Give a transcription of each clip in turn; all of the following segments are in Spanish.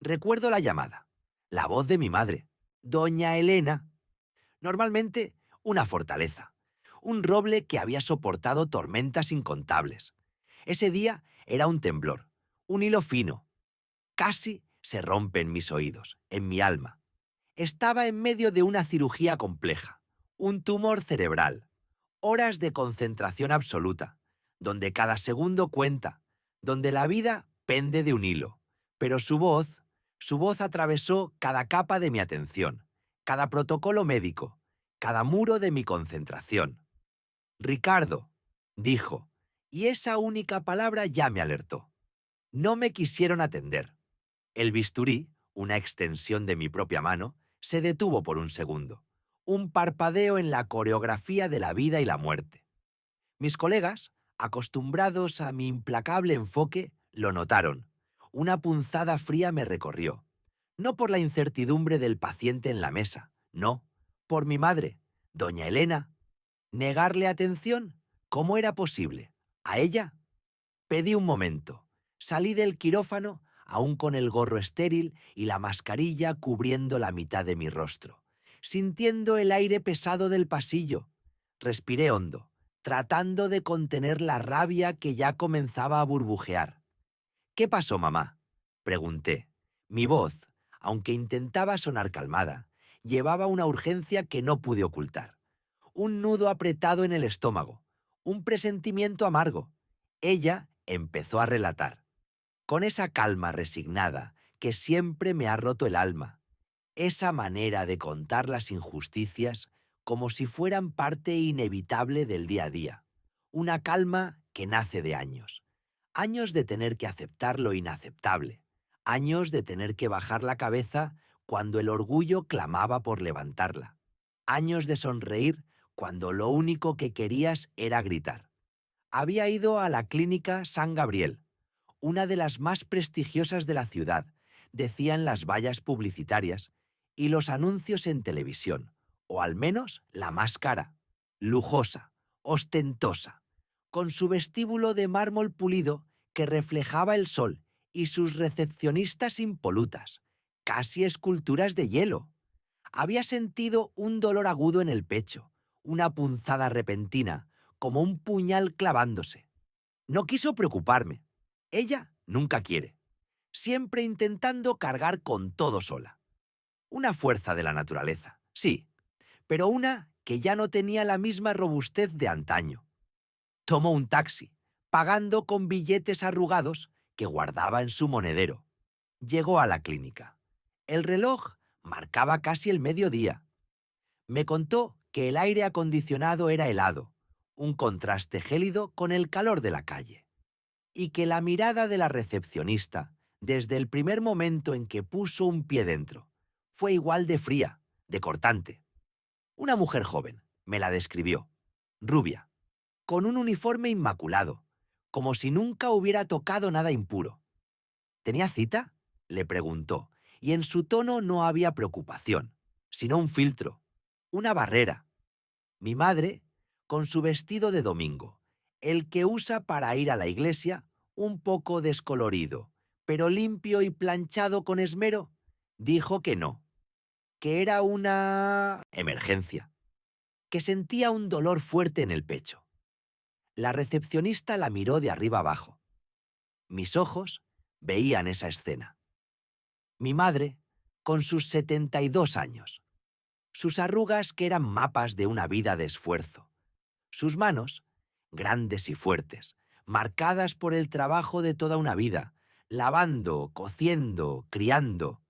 Recuerdo la llamada, la voz de mi madre, doña Elena. Normalmente una fortaleza, un roble que había soportado tormentas incontables. Ese día era un temblor, un hilo fino. Casi se rompe en mis oídos, en mi alma. Estaba en medio de una cirugía compleja, un tumor cerebral, horas de concentración absoluta, donde cada segundo cuenta, donde la vida pende de un hilo. Pero su voz atravesó cada capa de mi atención, cada protocolo médico, cada muro de mi concentración. Ricardo, dijo, y esa única palabra ya me alertó. No me quisieron atender. El bisturí, una extensión de mi propia mano, se detuvo por un segundo. Un parpadeo en la coreografía de la vida y la muerte. Mis colegas, acostumbrados a mi implacable enfoque, lo notaron. Una punzada fría me recorrió. No por la incertidumbre del paciente en la mesa, no, por mi madre, doña Elena. ¿Negarle atención? ¿Cómo era posible? ¿A ella? Pedí un momento. Salí del quirófano, aún con el gorro estéril y la mascarilla cubriendo la mitad de mi rostro, sintiendo el aire pesado del pasillo. Respiré hondo, tratando de contener la rabia que ya comenzaba a burbujear. ¿Qué pasó, mamá?, pregunté. Mi voz, aunque intentaba sonar calmada, llevaba una urgencia que no pude ocultar. Un nudo apretado en el estómago, un presentimiento amargo. Ella empezó a relatar, con esa calma resignada que siempre me ha roto el alma, esa manera de contar las injusticias como si fueran parte inevitable del día a día, una calma que nace de años, años de tener que aceptar lo inaceptable, años de tener que bajar la cabeza cuando el orgullo clamaba por levantarla, años de sonreír cuando lo único que querías era gritar. Había ido a la clínica San Gabriel, una de las más prestigiosas de la ciudad, decían las vallas publicitarias y los anuncios en televisión, o al menos la más cara, lujosa, ostentosa, con su vestíbulo de mármol pulido que reflejaba el sol y sus recepcionistas impolutas, casi esculturas de hielo. Había sentido un dolor agudo en el pecho, una punzada repentina, como un puñal clavándose. No quiso preocuparme. Ella nunca quiere. Siempre intentando cargar con todo sola. Una fuerza de la naturaleza, sí, pero una que ya no tenía la misma robustez de antaño. Tomó un taxi, pagando con billetes arrugados que guardaba en su monedero. Llegó a la clínica. El reloj marcaba casi el mediodía. Me contó que el aire acondicionado era helado, un contraste gélido con el calor de la calle, y que la mirada de la recepcionista, desde el primer momento en que puso un pie dentro, fue igual de fría, de cortante. Una mujer joven, me la describió, rubia, con un uniforme inmaculado, como si nunca hubiera tocado nada impuro. ¿Tenía cita?, le preguntó, y en su tono no había preocupación, sino un filtro, una barrera. Mi madre, con su vestido de domingo, el que usa para ir a la iglesia, un poco descolorido, pero limpio y planchado con esmero, dijo que no, que era una emergencia, que sentía un dolor fuerte en el pecho. La recepcionista la miró de arriba abajo. Mis ojos veían esa escena. Mi madre, con sus 72 años, sus arrugas que eran mapas de una vida de esfuerzo, sus manos, grandes y fuertes, marcadas por el trabajo de toda una vida, lavando, cociendo, criando,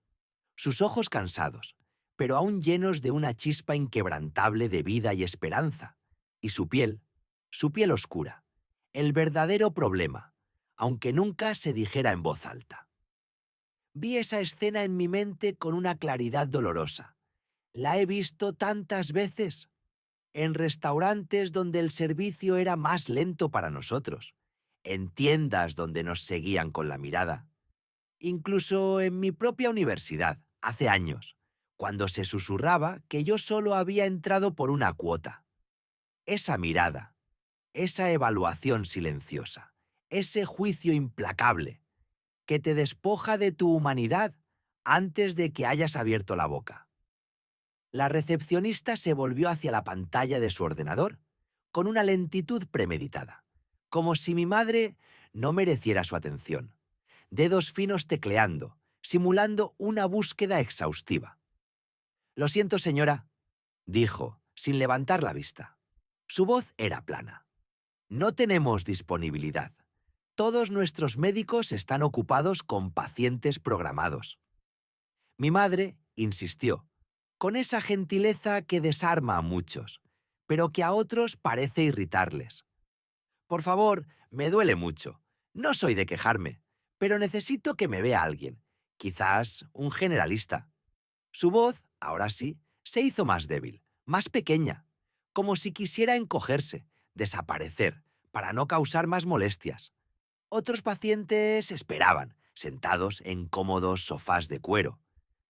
sus ojos cansados, pero aún llenos de una chispa inquebrantable de vida y esperanza, y su piel oscura, el verdadero problema, aunque nunca se dijera en voz alta. Vi esa escena en mi mente con una claridad dolorosa. La he visto tantas veces, en restaurantes donde el servicio era más lento para nosotros, en tiendas donde nos seguían con la mirada, incluso en mi propia universidad, hace años, cuando se susurraba que yo solo había entrado por una cuota. Esa mirada, esa evaluación silenciosa, ese juicio implacable, que te despoja de tu humanidad antes de que hayas abierto la boca. La recepcionista se volvió hacia la pantalla de su ordenador con una lentitud premeditada, como si mi madre no mereciera su atención. Dedos finos tecleando, simulando una búsqueda exhaustiva. «Lo siento, señora», dijo, sin levantar la vista. Su voz era plana. «No tenemos disponibilidad. Todos nuestros médicos están ocupados con pacientes programados». Mi madre insistió, con esa gentileza que desarma a muchos, pero que a otros parece irritarles. «Por favor, me duele mucho. No soy de quejarme, pero necesito que me vea alguien, quizás un generalista». Su voz, ahora sí, se hizo más débil, más pequeña, como si quisiera encogerse, desaparecer, para no causar más molestias. Otros pacientes esperaban, sentados en cómodos sofás de cuero.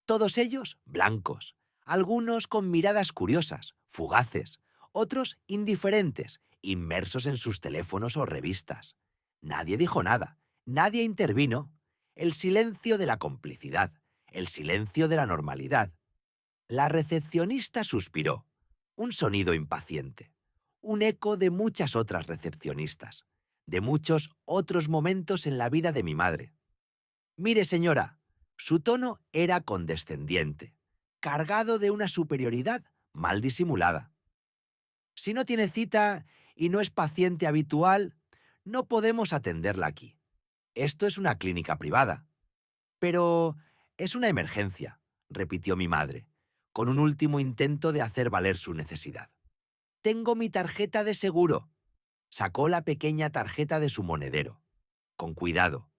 Todos ellos blancos, algunos con miradas curiosas, fugaces, otros indiferentes, inmersos en sus teléfonos o revistas. Nadie dijo nada, nadie intervino. El silencio de la complicidad, el silencio de la normalidad. La recepcionista suspiró, un sonido impaciente, un eco de muchas otras recepcionistas, de muchos otros momentos en la vida de mi madre. «Mire, señora», su tono era condescendiente, cargado de una superioridad mal disimulada. «Si no tiene cita y no es paciente habitual, no podemos atenderla aquí. Esto es una clínica privada». «Pero es una emergencia», repitió mi madre, con un último intento de hacer valer su necesidad. «Tengo mi tarjeta de seguro». Sacó la pequeña tarjeta de su monedero, con cuidado,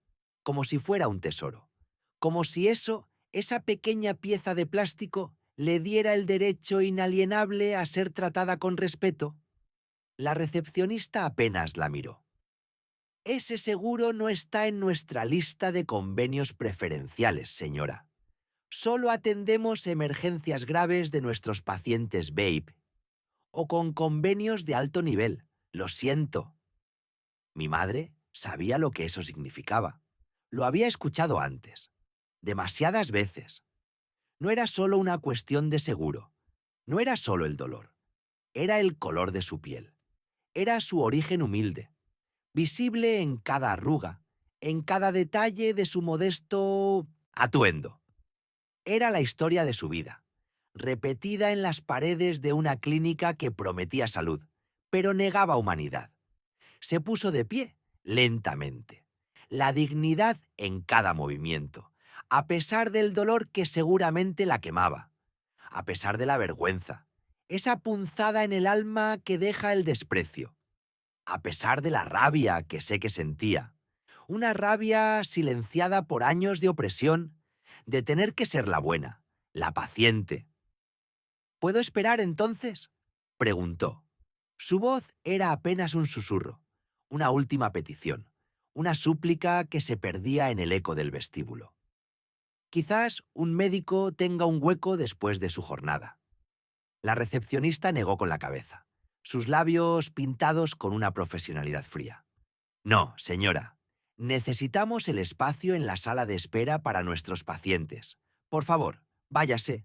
como si fuera un tesoro, como si esa pequeña pieza de plástico, le diera el derecho inalienable a ser tratada con respeto. La recepcionista apenas la miró. «Ese seguro no está en nuestra lista de convenios preferenciales, señora. Solo atendemos emergencias graves de nuestros pacientes VIP o con convenios de alto nivel. Lo siento». Mi madre sabía lo que eso significaba. Lo había escuchado antes, demasiadas veces. No era solo una cuestión de seguro, no era solo el dolor, era el color de su piel, era su origen humilde, visible en cada arruga, en cada detalle de su modesto atuendo. Era la historia de su vida, repetida en las paredes de una clínica que prometía salud, pero negaba humanidad. Se puso de pie, lentamente, la dignidad en cada movimiento, a pesar del dolor que seguramente la quemaba, a pesar de la vergüenza, esa punzada en el alma que deja el desprecio, a pesar de la rabia que sé que sentía, una rabia silenciada por años de opresión, de tener que ser la buena, la paciente. «¿Puedo esperar entonces?», preguntó. Su voz era apenas un susurro, una última petición, una súplica que se perdía en el eco del vestíbulo. «Quizás un médico tenga un hueco después de su jornada». La recepcionista negó con la cabeza, sus labios pintados con una profesionalidad fría. «No, señora. Necesitamos el espacio en la sala de espera para nuestros pacientes. Por favor, váyase.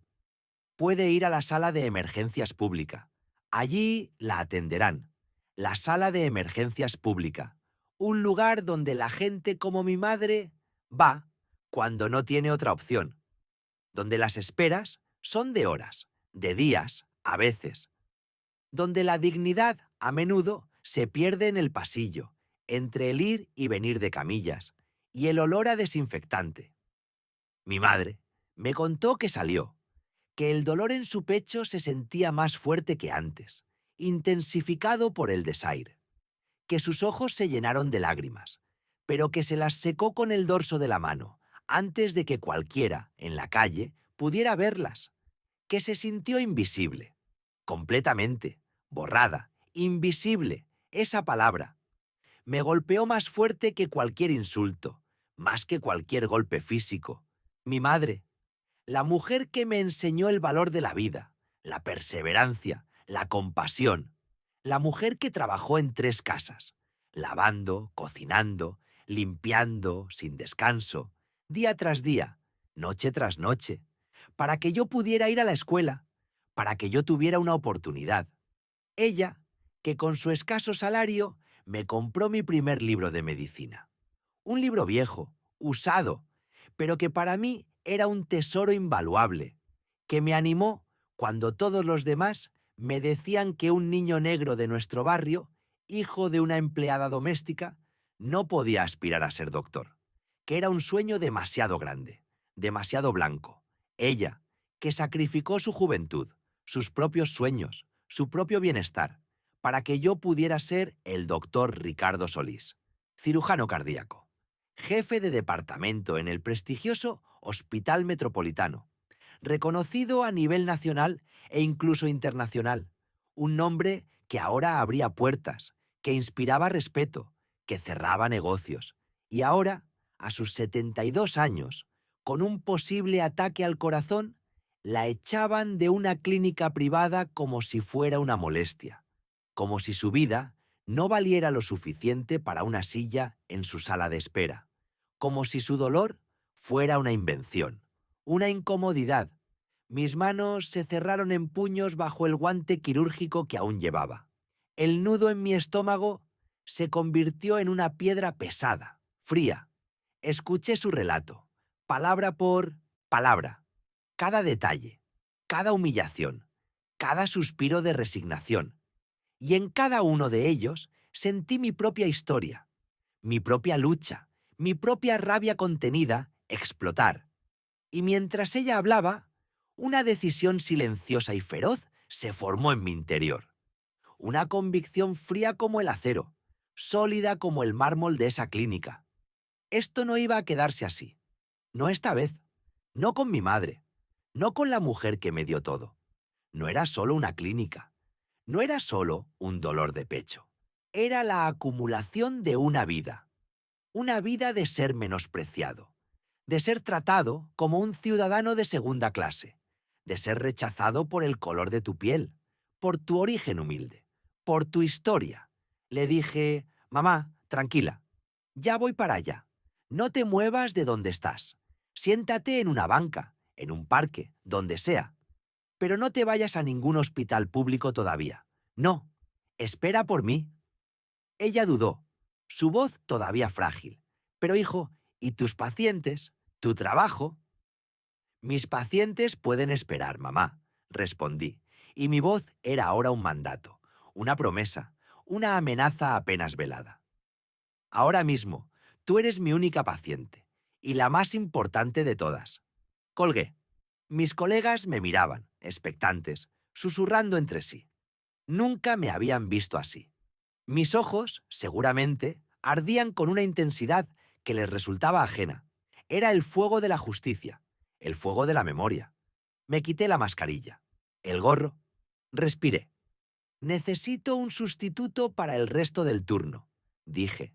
Puede ir a la sala de emergencias pública. Allí la atenderán. La sala de emergencias pública. Un lugar donde la gente como mi madre va cuando no tiene otra opción. Donde las esperas son de horas, de días, a veces. Donde la dignidad, a menudo, se pierde en el pasillo, entre el ir y venir de camillas, y el olor a desinfectante. Mi madre me contó que salió, que el dolor en su pecho se sentía más fuerte que antes, intensificado por el desaire, que sus ojos se llenaron de lágrimas, pero que se las secó con el dorso de la mano, antes de que cualquiera, en la calle, pudiera verlas, que se sintió invisible, completamente, borrada, invisible, esa palabra. Me golpeó más fuerte que cualquier insulto, más que cualquier golpe físico. Mi madre, la mujer que me enseñó el valor de la vida, la perseverancia, la compasión, la mujer que trabajó en 3 casas, lavando, cocinando, limpiando, sin descanso, día tras día, noche tras noche, para que yo pudiera ir a la escuela, para que yo tuviera una oportunidad. Ella, que con su escaso salario me compró mi primer libro de medicina. Un libro viejo, usado, pero que para mí era un tesoro invaluable, que me animó cuando todos los demás me decían que un niño negro de nuestro barrio, hijo de una empleada doméstica, no podía aspirar a ser doctor, que era un sueño demasiado grande, demasiado blanco. Ella, que sacrificó su juventud, sus propios sueños, su propio bienestar, para que yo pudiera ser el doctor Ricardo Solís, cirujano cardíaco, jefe de departamento en el prestigioso Hospital Metropolitano, reconocido a nivel nacional e incluso internacional, un nombre que ahora abría puertas, que inspiraba respeto, que cerraba negocios, y ahora, a sus 72 años, con un posible ataque al corazón, la echaban de una clínica privada como si fuera una molestia, como si su vida no valiera lo suficiente para una silla en su sala de espera, como si su dolor fuera una invención, una incomodidad. Mis manos se cerraron en puños bajo el guante quirúrgico que aún llevaba. El nudo en mi estómago se convirtió en una piedra pesada, fría. Escuché su relato, palabra por palabra, cada detalle, cada humillación, cada suspiro de resignación. Y en cada uno de ellos sentí mi propia historia, mi propia lucha, mi propia rabia contenida explotar. Y mientras ella hablaba, una decisión silenciosa y feroz se formó en mi interior. Una convicción fría como el acero, sólida como el mármol de esa clínica. Esto no iba a quedarse así. No esta vez. No con mi madre. No con la mujer que me dio todo. No era solo una clínica. No era solo un dolor de pecho. Era la acumulación de una vida. Una vida de ser menospreciado, de ser tratado como un ciudadano de segunda clase, de ser rechazado por el color de tu piel, por tu origen humilde, por tu historia. Le dije, mamá, tranquila, ya voy para allá. No te muevas de donde estás. Siéntate en una banca, en un parque, donde sea. Pero no te vayas a ningún hospital público todavía. No, espera por mí. Ella dudó, su voz todavía frágil. Pero hijo, ¿y tus pacientes? ¿Tu trabajo? Mis pacientes pueden esperar, mamá, respondí, y mi voz era ahora un mandato, una promesa, una amenaza apenas velada. Ahora mismo, tú eres mi única paciente, y la más importante de todas. Colgué. Mis colegas me miraban, expectantes, susurrando entre sí. Nunca me habían visto así. Mis ojos, seguramente, ardían con una intensidad que les resultaba ajena. Era el fuego de la justicia, el fuego de la memoria. Me quité la mascarilla, el gorro. Respiré. Necesito un sustituto para el resto del turno, dije.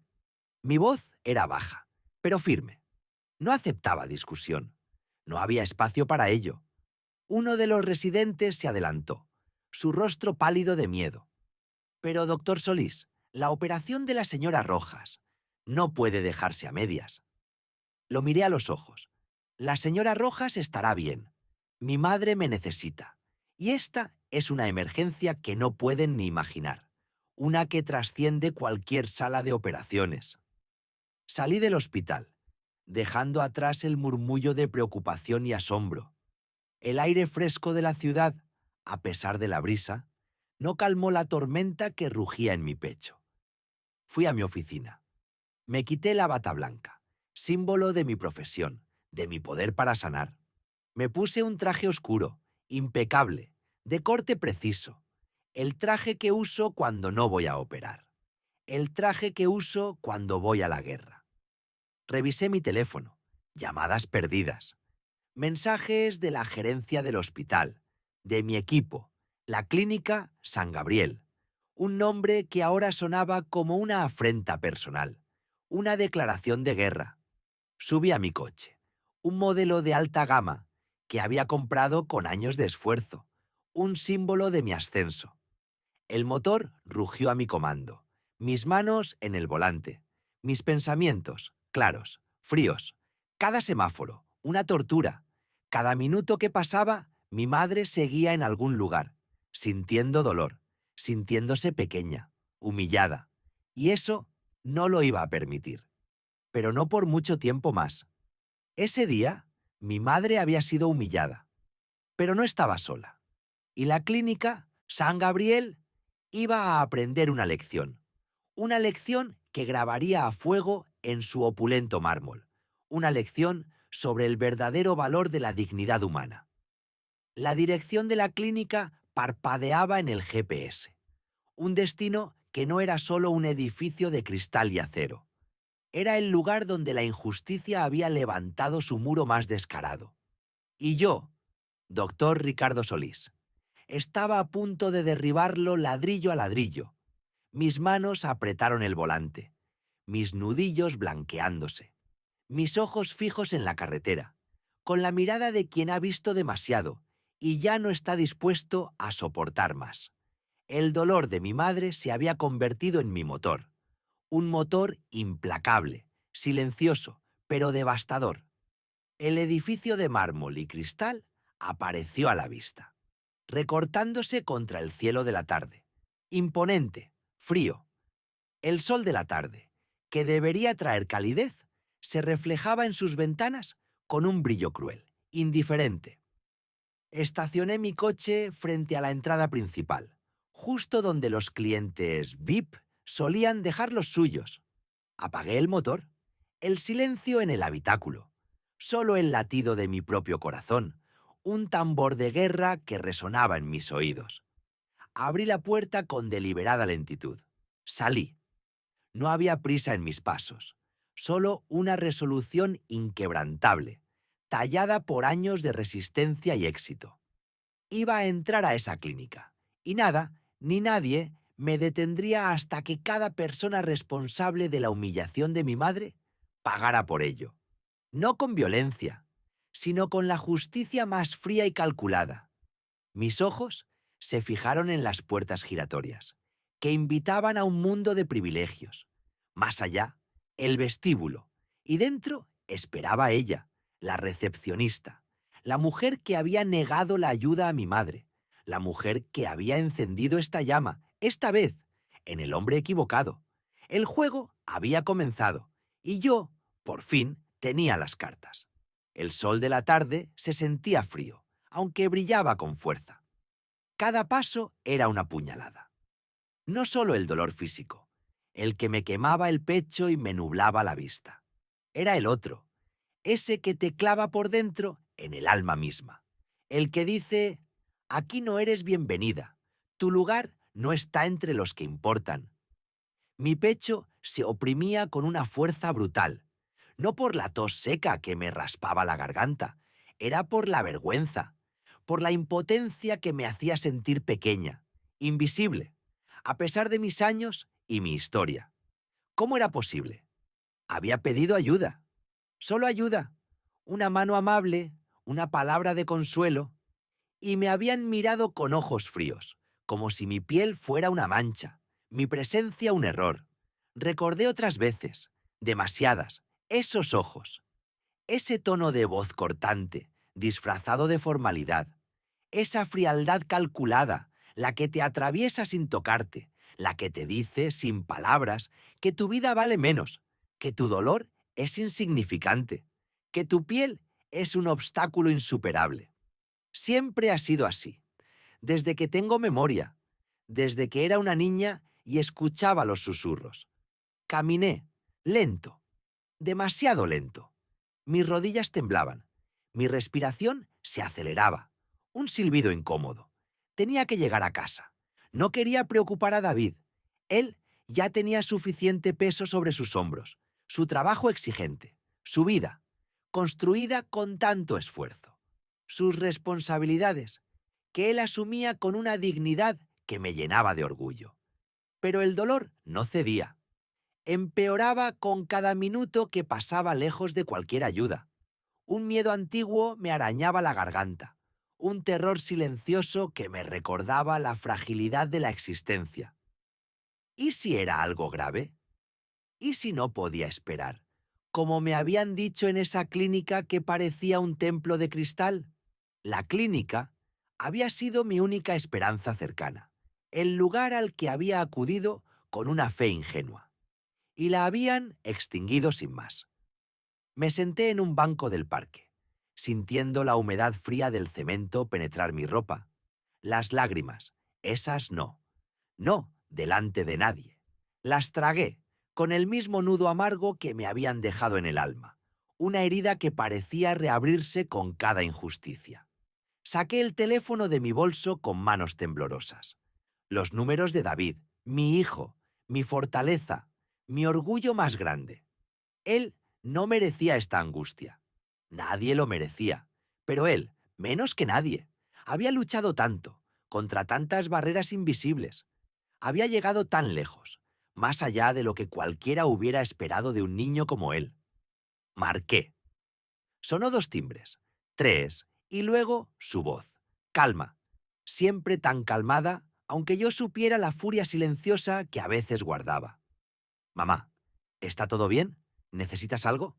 Mi voz era baja, pero firme. No aceptaba discusión. No había espacio para ello. Uno de los residentes se adelantó, su rostro pálido de miedo. Pero, doctor Solís, la operación de la señora Rojas no puede dejarse a medias. Lo miré a los ojos. La señora Rojas estará bien. Mi madre me necesita. Y esta es una emergencia que no pueden ni imaginar. Una que trasciende cualquier sala de operaciones. Salí del hospital, dejando atrás el murmullo de preocupación y asombro. El aire fresco de la ciudad, a pesar de la brisa, no calmó la tormenta que rugía en mi pecho. Fui a mi oficina. Me quité la bata blanca, símbolo de mi profesión, de mi poder para sanar. Me puse un traje oscuro, impecable, de corte preciso. El traje que uso cuando no voy a operar. El traje que uso cuando voy a la guerra. Revisé mi teléfono. Llamadas perdidas. Mensajes de la gerencia del hospital, de mi equipo, la clínica San Gabriel. Un nombre que ahora sonaba como una afrenta personal, una declaración de guerra. Subí a mi coche, un modelo de alta gama que había comprado con años de esfuerzo, un símbolo de mi ascenso. El motor rugió a mi comando, mis manos en el volante, mis pensamientos claros, fríos, cada semáforo una tortura. Cada minuto que pasaba, mi madre seguía en algún lugar, sintiendo dolor, sintiéndose pequeña, humillada. Y eso no lo iba a permitir. Pero no por mucho tiempo más. Ese día, mi madre había sido humillada, pero no estaba sola. Y la clínica San Gabriel iba a aprender una lección que grabaría a fuego en su opulento mármol, una lección sobre el verdadero valor de la dignidad humana. La dirección de la clínica parpadeaba en el GPS, un destino que no era solo un edificio de cristal y acero. Era el lugar donde la injusticia había levantado su muro más descarado. Y yo, doctor Ricardo Solís, estaba a punto de derribarlo ladrillo a ladrillo. Mis manos apretaron el volante, mis nudillos blanqueándose, mis ojos fijos en la carretera, con la mirada de quien ha visto demasiado y ya no está dispuesto a soportar más. El dolor de mi madre se había convertido en mi motor, un motor implacable, silencioso, pero devastador. El edificio de mármol y cristal apareció a la vista, recortándose contra el cielo de la tarde, imponente, frío. El sol de la tarde, que debería traer calidez, se reflejaba en sus ventanas con un brillo cruel, indiferente. Estacioné mi coche frente a la entrada principal, justo donde los clientes VIP solían dejar los suyos. Apagué el motor. El silencio en el habitáculo. Solo el latido de mi propio corazón, un tambor de guerra que resonaba en mis oídos. Abrí la puerta con deliberada lentitud. Salí. No había prisa en mis pasos, solo una resolución inquebrantable, tallada por años de resistencia y éxito. Iba a entrar a esa clínica, y nada, ni nadie, me detendría hasta que cada persona responsable de la humillación de mi madre pagara por ello. No con violencia, sino con la justicia más fría y calculada. Mis ojos se fijaron en las puertas giratorias, que invitaban a un mundo de privilegios. Más allá, el vestíbulo, y dentro esperaba ella, la recepcionista, la mujer que había negado la ayuda a mi madre, la mujer que había encendido esta llama, esta vez, en el hombre equivocado. El juego había comenzado, y yo, por fin, tenía las cartas. El sol de la tarde se sentía frío, aunque brillaba con fuerza. Cada paso era una puñalada. No solo el dolor físico, el que me quemaba el pecho y me nublaba la vista. Era el otro, ese que te clava por dentro en el alma misma. El que dice, aquí no eres bienvenida, tu lugar no está entre los que importan. Mi pecho se oprimía con una fuerza brutal, no por la tos seca que me raspaba la garganta, era por la vergüenza, por la impotencia que me hacía sentir pequeña, invisible, a pesar de mis años y mi historia. ¿Cómo era posible? Había pedido ayuda, solo ayuda, una mano amable, una palabra de consuelo, y me habían mirado con ojos fríos, como si mi piel fuera una mancha, mi presencia un error. Recordé otras veces, demasiadas, esos ojos, ese tono de voz cortante, disfrazado de formalidad, esa frialdad calculada, la que te atraviesa sin tocarte, la que te dice, sin palabras, que tu vida vale menos, que tu dolor es insignificante, que tu piel es un obstáculo insuperable. Siempre ha sido así, desde que tengo memoria, desde que era una niña y escuchaba los susurros. Caminé, lento, demasiado lento. Mis rodillas temblaban, mi respiración se aceleraba, un silbido incómodo. Tenía que llegar a casa. No quería preocupar a David. Él ya tenía suficiente peso sobre sus hombros, su trabajo exigente, su vida, construida con tanto esfuerzo, sus responsabilidades, que él asumía con una dignidad que me llenaba de orgullo. Pero el dolor no cedía. Empeoraba con cada minuto que pasaba lejos de cualquier ayuda. Un miedo antiguo me arañaba la garganta, un terror silencioso que me recordaba la fragilidad de la existencia. ¿Y si era algo grave? ¿Y si no podía esperar? como me habían dicho en esa clínica que parecía un templo de cristal. La clínica había sido mi única esperanza cercana, el lugar al que había acudido con una fe ingenua, y la habían extinguido sin más. Me senté en un banco del parque, sintiendo la humedad fría del cemento penetrar mi ropa. Las lágrimas, esas no. No delante de nadie. Las tragué, con el mismo nudo amargo que me habían dejado en el alma, una herida que parecía reabrirse con cada injusticia. Saqué el teléfono de mi bolso con manos temblorosas. Los números de David, mi hijo, mi fortaleza, mi orgullo más grande. Él no merecía esta angustia. Nadie lo merecía. Pero él, menos que nadie, había luchado tanto, contra tantas barreras invisibles. Había llegado tan lejos, más allá de lo que cualquiera hubiera esperado de un niño como él. Marqué. Sonó 2 timbres, 3, y luego su voz. Calma. Siempre tan calmada, aunque yo supiera la furia silenciosa que a veces guardaba. Mamá, ¿está todo bien? ¿Necesitas algo?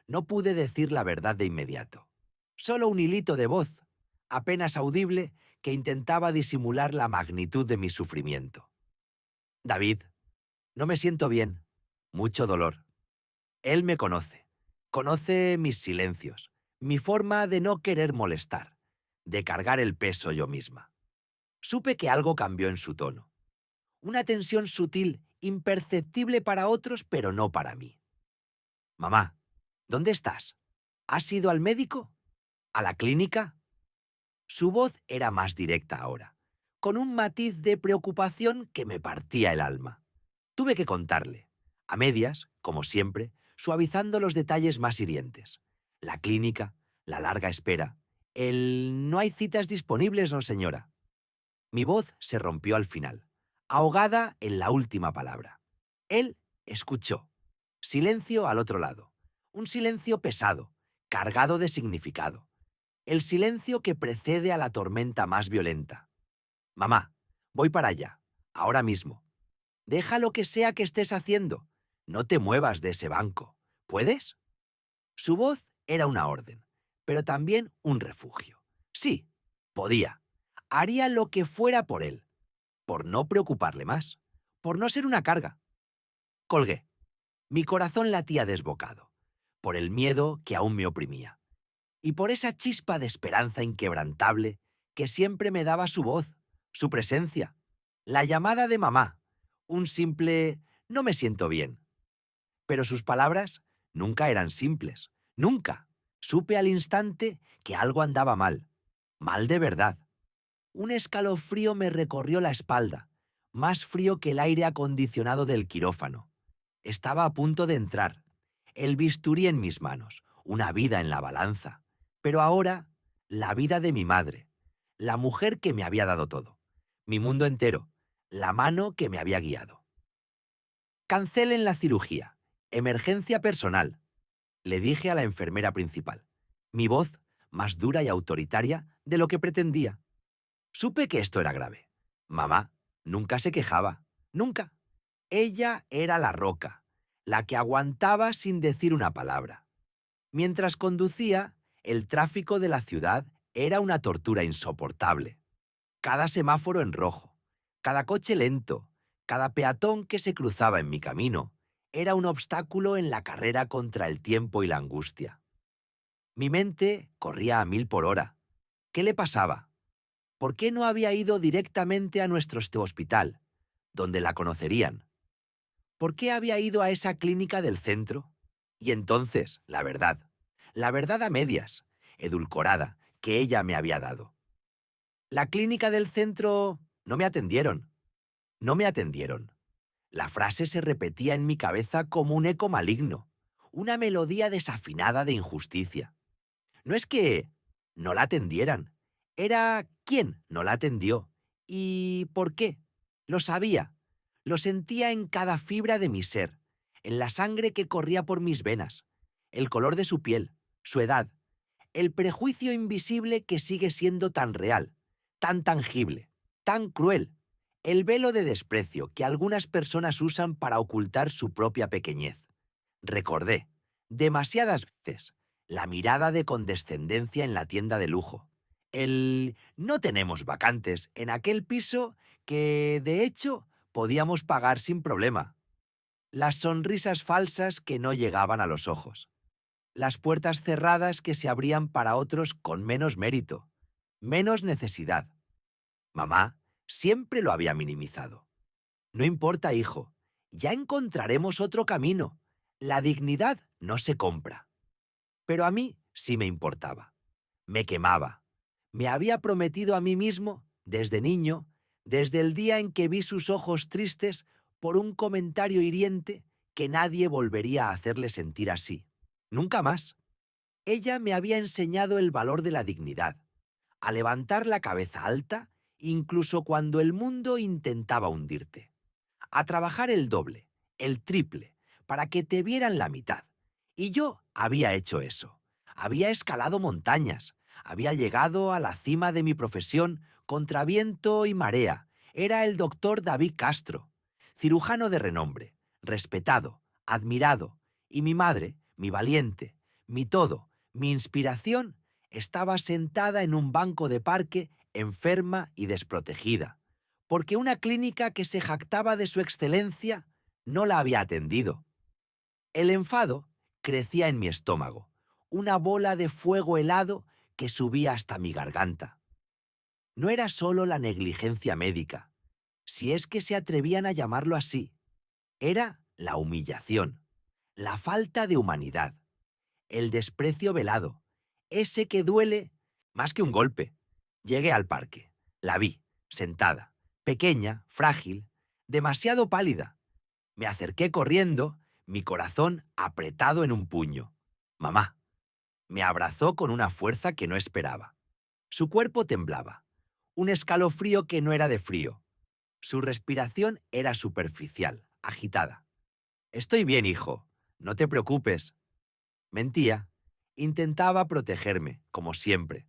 No pude decir la verdad de inmediato. Solo un hilito de voz, apenas audible, que intentaba disimular la magnitud de mi sufrimiento. David, no me siento bien. Mucho dolor. Él me conoce. Conoce mis silencios, mi forma de no querer molestar, de cargar el peso yo misma. Supe que algo cambió en su tono. Una tensión sutil, imperceptible para otros, pero no para mí. Mamá, ¿dónde estás? ¿Has ido al médico? ¿A la clínica? Su voz era más directa ahora, con un matiz de preocupación que me partía el alma. Tuve que contarle, a medias, como siempre, suavizando los detalles más hirientes. La clínica, la larga espera, el no hay citas disponibles, no señora. Mi voz se rompió al final, ahogada en la última palabra. Él escuchó. Silencio al otro lado. Un silencio pesado, cargado de significado. El silencio que precede a la tormenta más violenta. Mamá, voy para allá, ahora mismo. Deja lo que sea que estés haciendo. No te muevas de ese banco. ¿Puedes? Su voz era una orden, pero también un refugio. Sí, podía. Haría lo que fuera por él, por no preocuparle más, por no ser una carga. Colgué. Mi corazón latía desbocado, por el miedo que aún me oprimía, y por esa chispa de esperanza inquebrantable que siempre me daba su voz, su presencia, la llamada de mamá, un simple «no me siento bien». Pero sus palabras nunca eran simples, nunca. Supe al instante que algo andaba mal, mal de verdad. Un escalofrío me recorrió la espalda, más frío que el aire acondicionado del quirófano. Estaba a punto de entrar, el bisturí en mis manos, una vida en la balanza. Pero ahora, la vida de mi madre, la mujer que me había dado todo, mi mundo entero, la mano que me había guiado. Cancelen la cirugía. Emergencia personal, le dije a la enfermera principal, mi voz más dura y autoritaria de lo que pretendía. Supe que esto era grave. Mamá nunca se quejaba, nunca. Ella era la roca, la que aguantaba sin decir una palabra. Mientras conducía, el tráfico de la ciudad era una tortura insoportable. Cada semáforo en rojo, cada coche lento, cada peatón que se cruzaba en mi camino, era un obstáculo en la carrera contra el tiempo y la angustia. Mi mente corría a 1000 por hora. ¿Qué le pasaba? ¿Por qué no había ido directamente a nuestro hospital, donde la conocerían? ¿Por qué había ido a esa clínica del centro? Y entonces, la verdad a medias, edulcorada, que ella me había dado. La clínica del centro no me atendieron. No me atendieron. La frase se repetía en mi cabeza como un eco maligno, una melodía desafinada de injusticia. No es que no la atendieran, era quién no la atendió y por qué. Lo sabía, lo sentía en cada fibra de mi ser, en la sangre que corría por mis venas, el color de su piel, su edad, el prejuicio invisible que sigue siendo tan real, tan tangible, tan cruel, el velo de desprecio que algunas personas usan para ocultar su propia pequeñez. Recordé, Demasiadas veces, la mirada de condescendencia en la tienda de lujo. El no tenemos vacantes en aquel piso que, de hecho, podíamos pagar sin problema. Las sonrisas falsas que no llegaban a los ojos. Las puertas cerradas que se abrían para otros con menos mérito, menos necesidad. Mamá siempre lo había minimizado. No importa, hijo, ya encontraremos otro camino. La dignidad no se compra. Pero a mí sí me importaba. Me quemaba. Me había prometido a mí mismo, desde niño, desde el día en que vi sus ojos tristes por un comentario hiriente, que nadie volvería a hacerle sentir así. Nunca más. Ella me había enseñado el valor de la dignidad, a levantar la cabeza alta incluso cuando el mundo intentaba hundirte, a trabajar el doble, el triple, para que te vieran la mitad. Y yo había hecho eso. Había escalado montañas, había llegado a la cima de mi profesión contra viento y marea. Era el doctor David Castro, cirujano de renombre, respetado, admirado, y mi madre, mi valiente, mi todo, mi inspiración, estaba sentada en un banco de parque, enferma y desprotegida, porque una clínica que se jactaba de su excelencia no la había atendido. El enfado crecía en mi estómago, una bola de fuego helado que subía hasta mi garganta. No era solo la negligencia médica, si es que se atrevían a llamarlo así. Era la humillación, la falta de humanidad, el desprecio velado, ese que duele más que un golpe. Llegué al parque, la vi, sentada, pequeña, frágil, demasiado pálida. Me acerqué corriendo, mi corazón apretado en un puño. Mamá. Me abrazó con una fuerza que no esperaba. Su cuerpo temblaba, un escalofrío que no era de frío. Su respiración era superficial, agitada. Estoy bien, hijo, no te preocupes. Mentía. Intentaba protegerme, como siempre.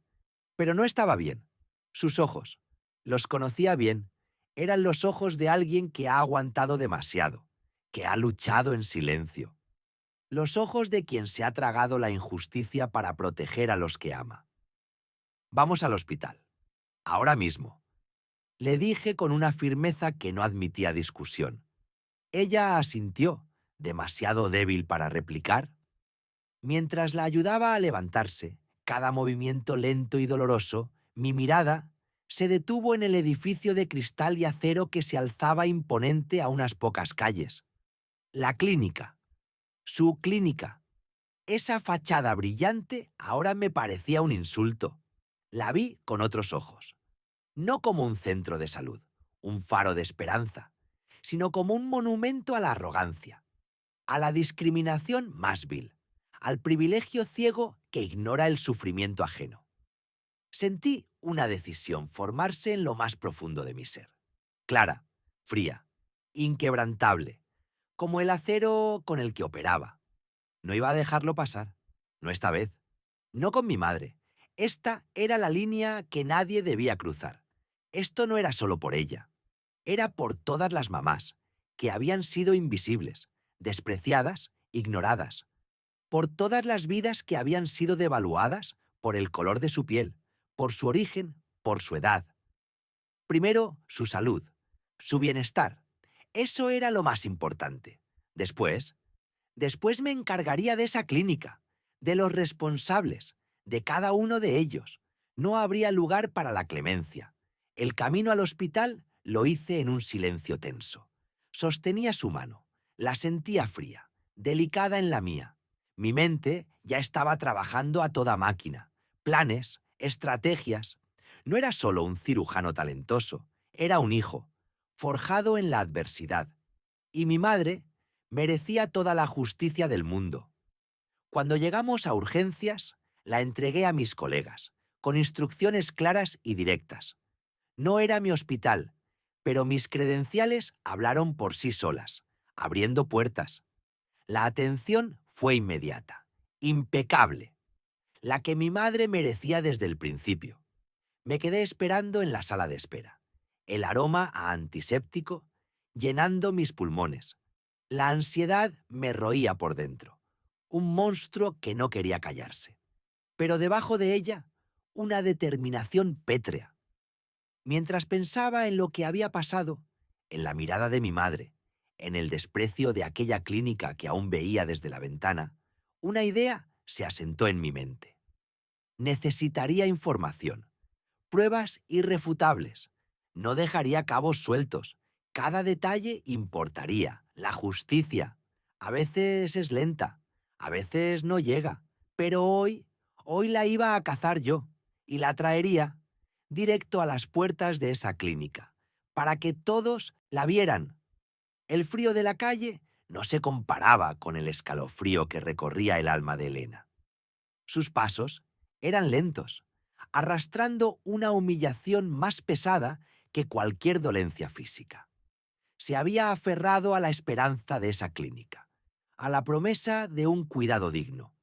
Pero no estaba bien. Sus ojos. Los conocía bien. Eran los ojos de alguien que ha aguantado demasiado, que ha luchado en silencio. Los ojos de quien se ha tragado la injusticia para proteger a los que ama. Vamos al hospital. Ahora mismo. Le dije con una firmeza que no admitía discusión. Ella asintió, demasiado débil para replicar. Mientras la ayudaba a levantarse, cada movimiento lento y doloroso, mi mirada se detuvo en el edificio de cristal y acero que se alzaba imponente a unas pocas calles. La clínica. Su clínica. Esa fachada brillante ahora me parecía un insulto. La vi con otros ojos. No como un centro de salud, un faro de esperanza, sino como un monumento a la arrogancia, a la discriminación más vil, al privilegio ciego que ignora el sufrimiento ajeno. Sentí una decisión formarse en lo más profundo de mi ser. Clara, fría, inquebrantable, como el acero con el que operaba. No iba a dejarlo pasar, no esta vez, no con mi madre. Esta era la línea que nadie debía cruzar. Esto no era solo por ella, era por todas las mamás, que habían sido invisibles, despreciadas, ignoradas, por todas las vidas que habían sido devaluadas por el color de su piel, por su origen, por su edad. Primero, su salud, su bienestar. Eso era lo más importante. Después me encargaría de esa clínica, de los responsables, de cada uno de ellos. No habría lugar para la clemencia. El camino al hospital lo hice en un silencio tenso. Sostenía su mano, la sentía fría, delicada en la mía. Mi mente ya estaba trabajando a toda máquina. Planes, estrategias. No era solo un cirujano talentoso, era un hijo, forjado en la adversidad. Y mi madre merecía toda la justicia del mundo. Cuando llegamos a urgencias, la entregué a mis colegas, con instrucciones claras y directas. No era mi hospital, pero mis credenciales hablaron por sí solas, abriendo puertas. La atención fue inmediata, impecable, la que mi madre merecía desde el principio. Me quedé esperando en la sala de espera, el aroma a antiséptico llenando mis pulmones. La ansiedad me roía por dentro. un monstruo que no quería callarse. Pero debajo de ella, una determinación pétrea. Mientras pensaba en lo que había pasado, en la mirada de mi madre, en el desprecio de aquella clínica que aún veía desde la ventana, una idea se asentó en mi mente. Necesitaría información, pruebas irrefutables. No dejaría cabos sueltos. Cada detalle importaría. La justicia. A veces es lenta, a veces no llega. Pero hoy la iba a cazar yo y la traería directo a las puertas de esa clínica, para que todos la vieran. El frío de la calle no se comparaba con el escalofrío que recorría el alma de Elena. Sus pasos eran lentos, arrastrando una humillación más pesada que cualquier dolencia física. Se había aferrado a la esperanza de esa clínica, a la promesa de un cuidado digno.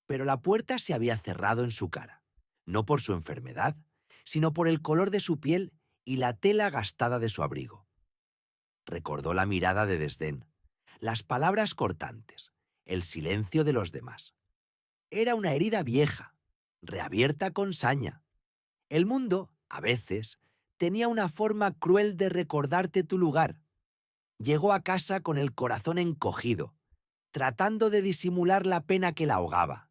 Pero la puerta se había cerrado en su cara, no por su enfermedad, sino por el color de su piel y la tela gastada de su abrigo. Recordó la mirada de desdén, las palabras cortantes, el silencio de los demás. Era una herida vieja, reabierta con saña. El mundo, a veces, tenía una forma cruel de recordarte tu lugar. Llegó a casa con el corazón encogido, tratando de disimular la pena que la ahogaba.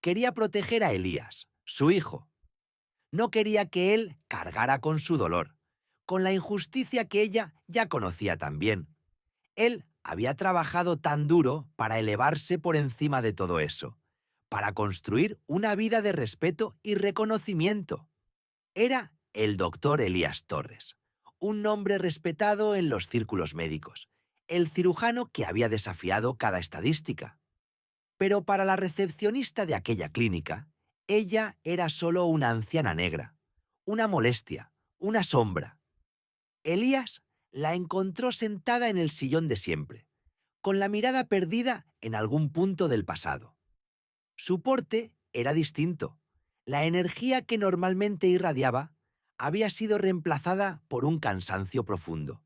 Quería proteger a Elías, su hijo. No quería que él cargara con su dolor, con la injusticia que ella ya conocía tan bien. Él había trabajado tan duro para elevarse por encima de todo eso, para construir una vida de respeto y reconocimiento. Era el doctor Elías Torres, un nombre respetado en los círculos médicos, el cirujano que había desafiado cada estadística. Pero para la recepcionista de aquella clínica, ella era solo una anciana negra, una molestia, una sombra. Elías la encontró sentada en el sillón de siempre, con la mirada perdida en algún punto del pasado. Su porte era distinto. La energía que normalmente irradiaba había sido reemplazada por un cansancio profundo.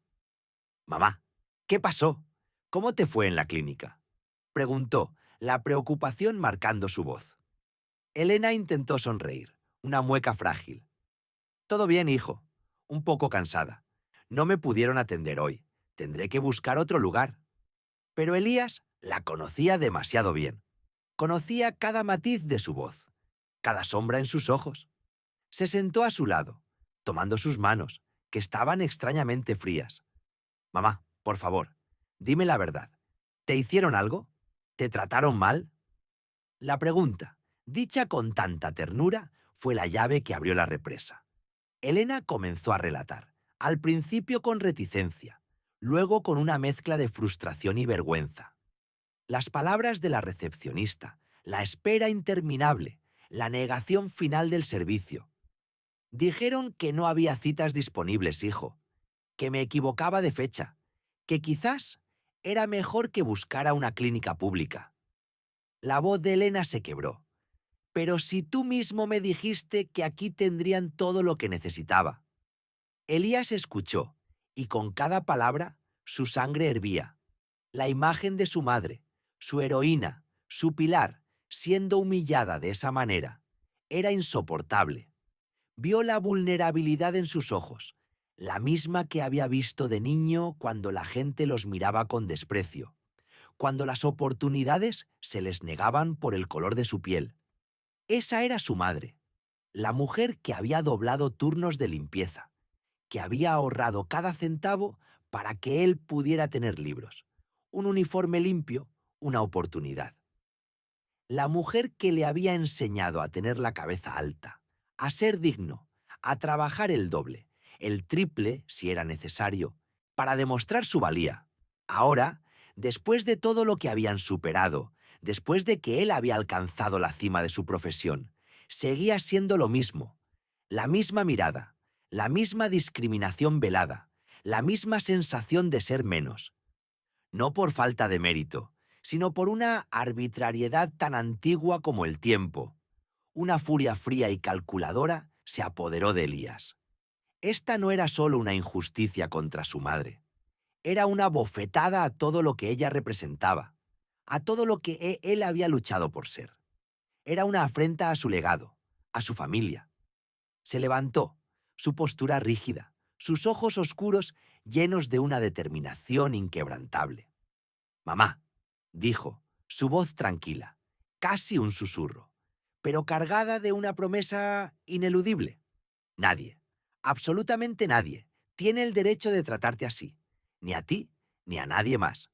«Mamá, ¿qué pasó? ¿Cómo te fue en la clínica?», preguntó, la preocupación marcando su voz. Elena intentó sonreír, una mueca frágil. «Todo bien, hijo. Un poco cansada. No me pudieron atender hoy. Tendré que buscar otro lugar». Pero Elías la conocía demasiado bien. Conocía cada matiz de su voz, cada sombra en sus ojos. Se sentó a su lado, tomando sus manos, que estaban extrañamente frías. «Mamá, por favor, dime la verdad. ¿Te hicieron algo? ¿Te trataron mal?». La pregunta, dicha con tanta ternura, fue la llave que abrió la represa. Elena comenzó a relatar, al principio con reticencia, luego con una mezcla de frustración y vergüenza. Las palabras de la recepcionista, la espera interminable, la negación final del servicio. Dijeron que no había citas disponibles, hijo, que me equivocaba de fecha, que quizás era mejor que buscara una clínica pública. La voz de Elena se quebró. «Pero si tú mismo me dijiste que aquí tendrían todo lo que necesitaba». Elías escuchó, y con cada palabra su sangre hervía. La imagen de su madre, su heroína, su pilar, siendo humillada de esa manera, era insoportable. Vio la vulnerabilidad en sus ojos, la misma que había visto de niño cuando la gente los miraba con desprecio, cuando las oportunidades se les negaban por el color de su piel. Esa era su madre, la mujer que había doblado turnos de limpieza, que había ahorrado cada centavo para que él pudiera tener libros, un uniforme limpio, una oportunidad. La mujer que le había enseñado a tener la cabeza alta, a ser digno, a trabajar el doble, el triple si era necesario, para demostrar su valía. Ahora, después de todo lo que habían superado, después de que él había alcanzado la cima de su profesión, seguía siendo lo mismo, la misma mirada, la misma discriminación velada, la misma sensación de ser menos. No por falta de mérito, sino por una arbitrariedad tan antigua como el tiempo. Una furia fría y calculadora se apoderó de Elías. Esta no era solo una injusticia contra su madre, era una bofetada a todo lo que ella representaba, a todo lo que él había luchado por ser. Era una afrenta a su legado, a su familia. Se levantó, su postura rígida, sus ojos oscuros llenos de una determinación inquebrantable. «Mamá», dijo, su voz tranquila, casi un susurro, pero cargada de una promesa ineludible. «Nadie, absolutamente nadie, tiene el derecho de tratarte así, ni a ti ni a nadie más.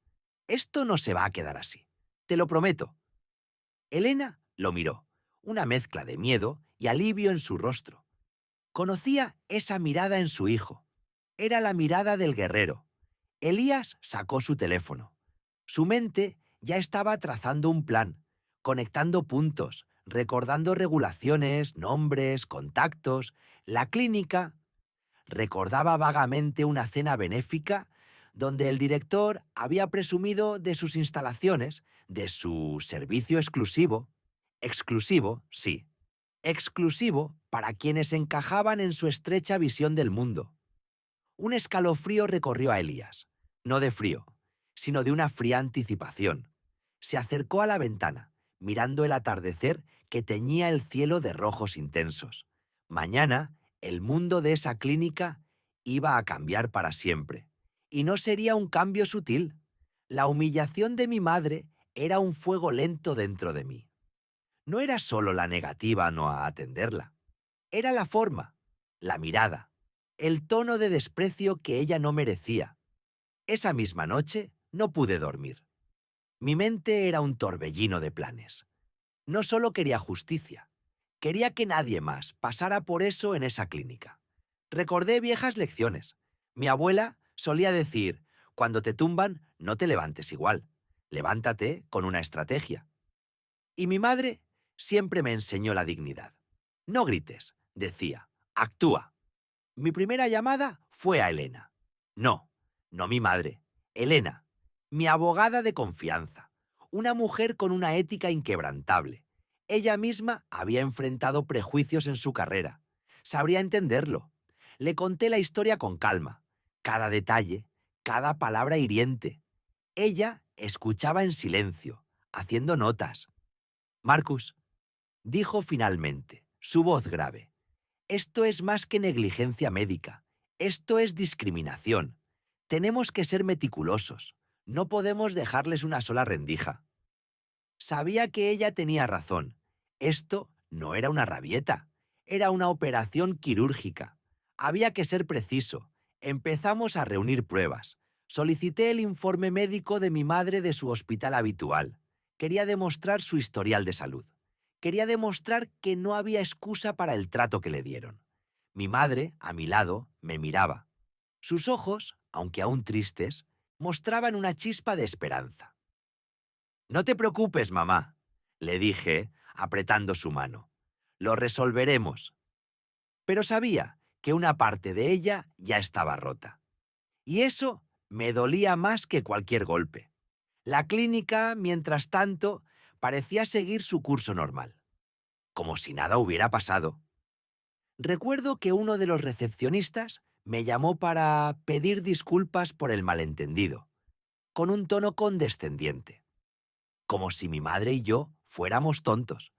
Esto no se va a quedar así, te lo prometo». Elena lo miró, una mezcla de miedo y alivio en su rostro. Conocía esa mirada en su hijo. Era la mirada del guerrero. Elías sacó su teléfono. Su mente ya estaba trazando un plan, conectando puntos, recordando regulaciones, nombres, contactos, la clínica. Recordaba vagamente una cena benéfica donde el director había presumido de sus instalaciones, de su servicio exclusivo. Exclusivo, sí. Exclusivo para quienes encajaban en su estrecha visión del mundo. Un escalofrío recorrió a Elías, no de frío, sino de una fría anticipación. Se acercó a la ventana, mirando el atardecer que teñía el cielo de rojos intensos. Mañana, el mundo de esa clínica iba a cambiar para siempre. Y no sería un cambio sutil. La humillación de mi madre era un fuego lento dentro de mí. No era solo la negativa no a atenderla. Era la forma, la mirada, el tono de desprecio que ella no merecía. Esa misma noche no pude dormir. Mi mente era un torbellino de planes. No solo quería justicia, quería que nadie más pasara por eso en esa clínica. Recordé viejas lecciones. Mi abuela solía decir, cuando te tumban, no te levantes igual, levántate con una estrategia. Y mi madre siempre me enseñó la dignidad. No grites, decía, actúa. Mi primera llamada fue a Elena. No, no mi madre, Elena, mi abogada de confianza, una mujer con una ética inquebrantable. Ella misma había enfrentado prejuicios en su carrera. Sabría entenderlo. Le conté la historia con calma, cada detalle, cada palabra hiriente. Ella escuchaba en silencio, haciendo notas. «Marcus», dijo finalmente, su voz grave, «esto es más que negligencia médica. Esto es discriminación. Tenemos que ser meticulosos. No podemos dejarles una sola rendija». Sabía que ella tenía razón. Esto no era una rabieta. Era una operación quirúrgica. Había que ser preciso. Empezamos a reunir pruebas. Solicité el informe médico de mi madre de su hospital habitual. Quería demostrar su historial de salud. Quería demostrar que no había excusa para el trato que le dieron. Mi madre, a mi lado, me miraba. Sus ojos, aunque aún tristes, mostraban una chispa de esperanza. «No te preocupes, mamá», le dije, apretando su mano. «Lo resolveremos». Pero sabía que una parte de ella ya estaba rota. Y eso me dolía más que cualquier golpe. La clínica, mientras tanto, parecía seguir su curso normal, como si nada hubiera pasado. Recuerdo que uno de los recepcionistas me llamó para pedir disculpas por el malentendido, con un tono condescendiente, como si mi madre y yo fuéramos tontos,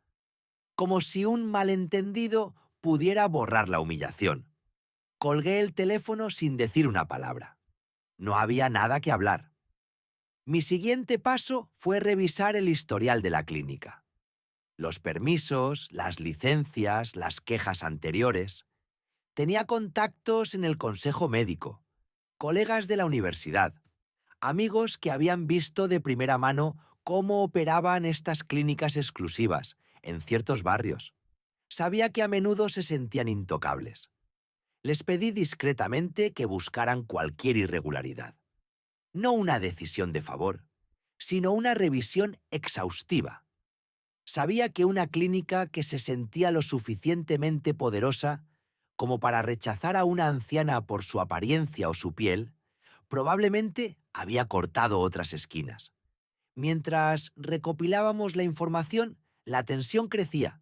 como si un malentendido pudiera borrar la humillación. Colgué el teléfono sin decir una palabra. No había nada que hablar. Mi siguiente paso fue revisar el historial de la clínica. Los permisos, las licencias, las quejas anteriores. Tenía contactos en el consejo médico, colegas de la universidad, amigos que habían visto de primera mano cómo operaban estas clínicas exclusivas en ciertos barrios. Sabía que a menudo se sentían intocables. Les pedí discretamente que buscaran cualquier irregularidad. No una decisión de favor, sino una revisión exhaustiva. Sabía que una clínica que se sentía lo suficientemente poderosa como para rechazar a una anciana por su apariencia o su piel, probablemente había cortado otras esquinas. Mientras recopilábamos la información, la tensión crecía.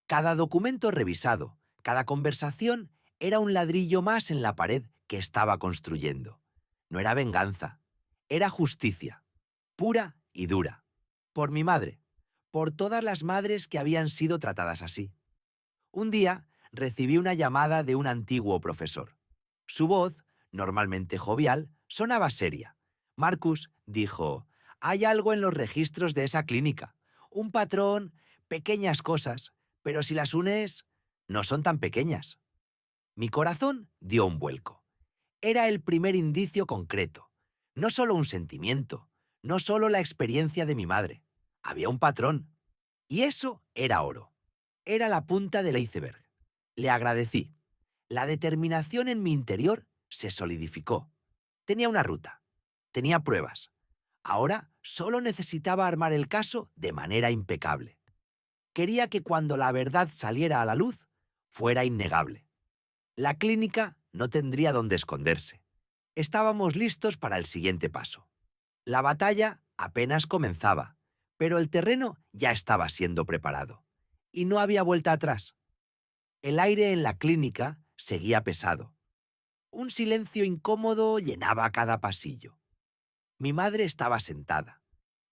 Cada documento revisado, cada conversación era un ladrillo más en la pared que estaba construyendo. No era venganza, era justicia, pura y dura. Por mi madre, por todas las madres que habían sido tratadas así. Un día recibí una llamada de un antiguo profesor. Su voz, normalmente jovial, sonaba seria. Marcus dijo, hay algo en los registros de esa clínica. Un patrón, pequeñas cosas, pero si las unes, no son tan pequeñas. Mi corazón dio un vuelco. Era el primer indicio concreto. No solo un sentimiento, no solo la experiencia de mi madre. Había un patrón. Y eso era oro. Era la punta del iceberg. Le agradecí. La determinación en mi interior se solidificó. Tenía una ruta. Tenía pruebas. Ahora solo necesitaba armar el caso de manera impecable. Quería que cuando la verdad saliera a la luz, fuera innegable. La clínica no tendría dónde esconderse. Estábamos listos para el siguiente paso. La batalla apenas comenzaba, pero el terreno ya estaba siendo preparado. Y no había vuelta atrás. El aire en la clínica seguía pesado. Un silencio incómodo llenaba cada pasillo. Mi madre estaba sentada,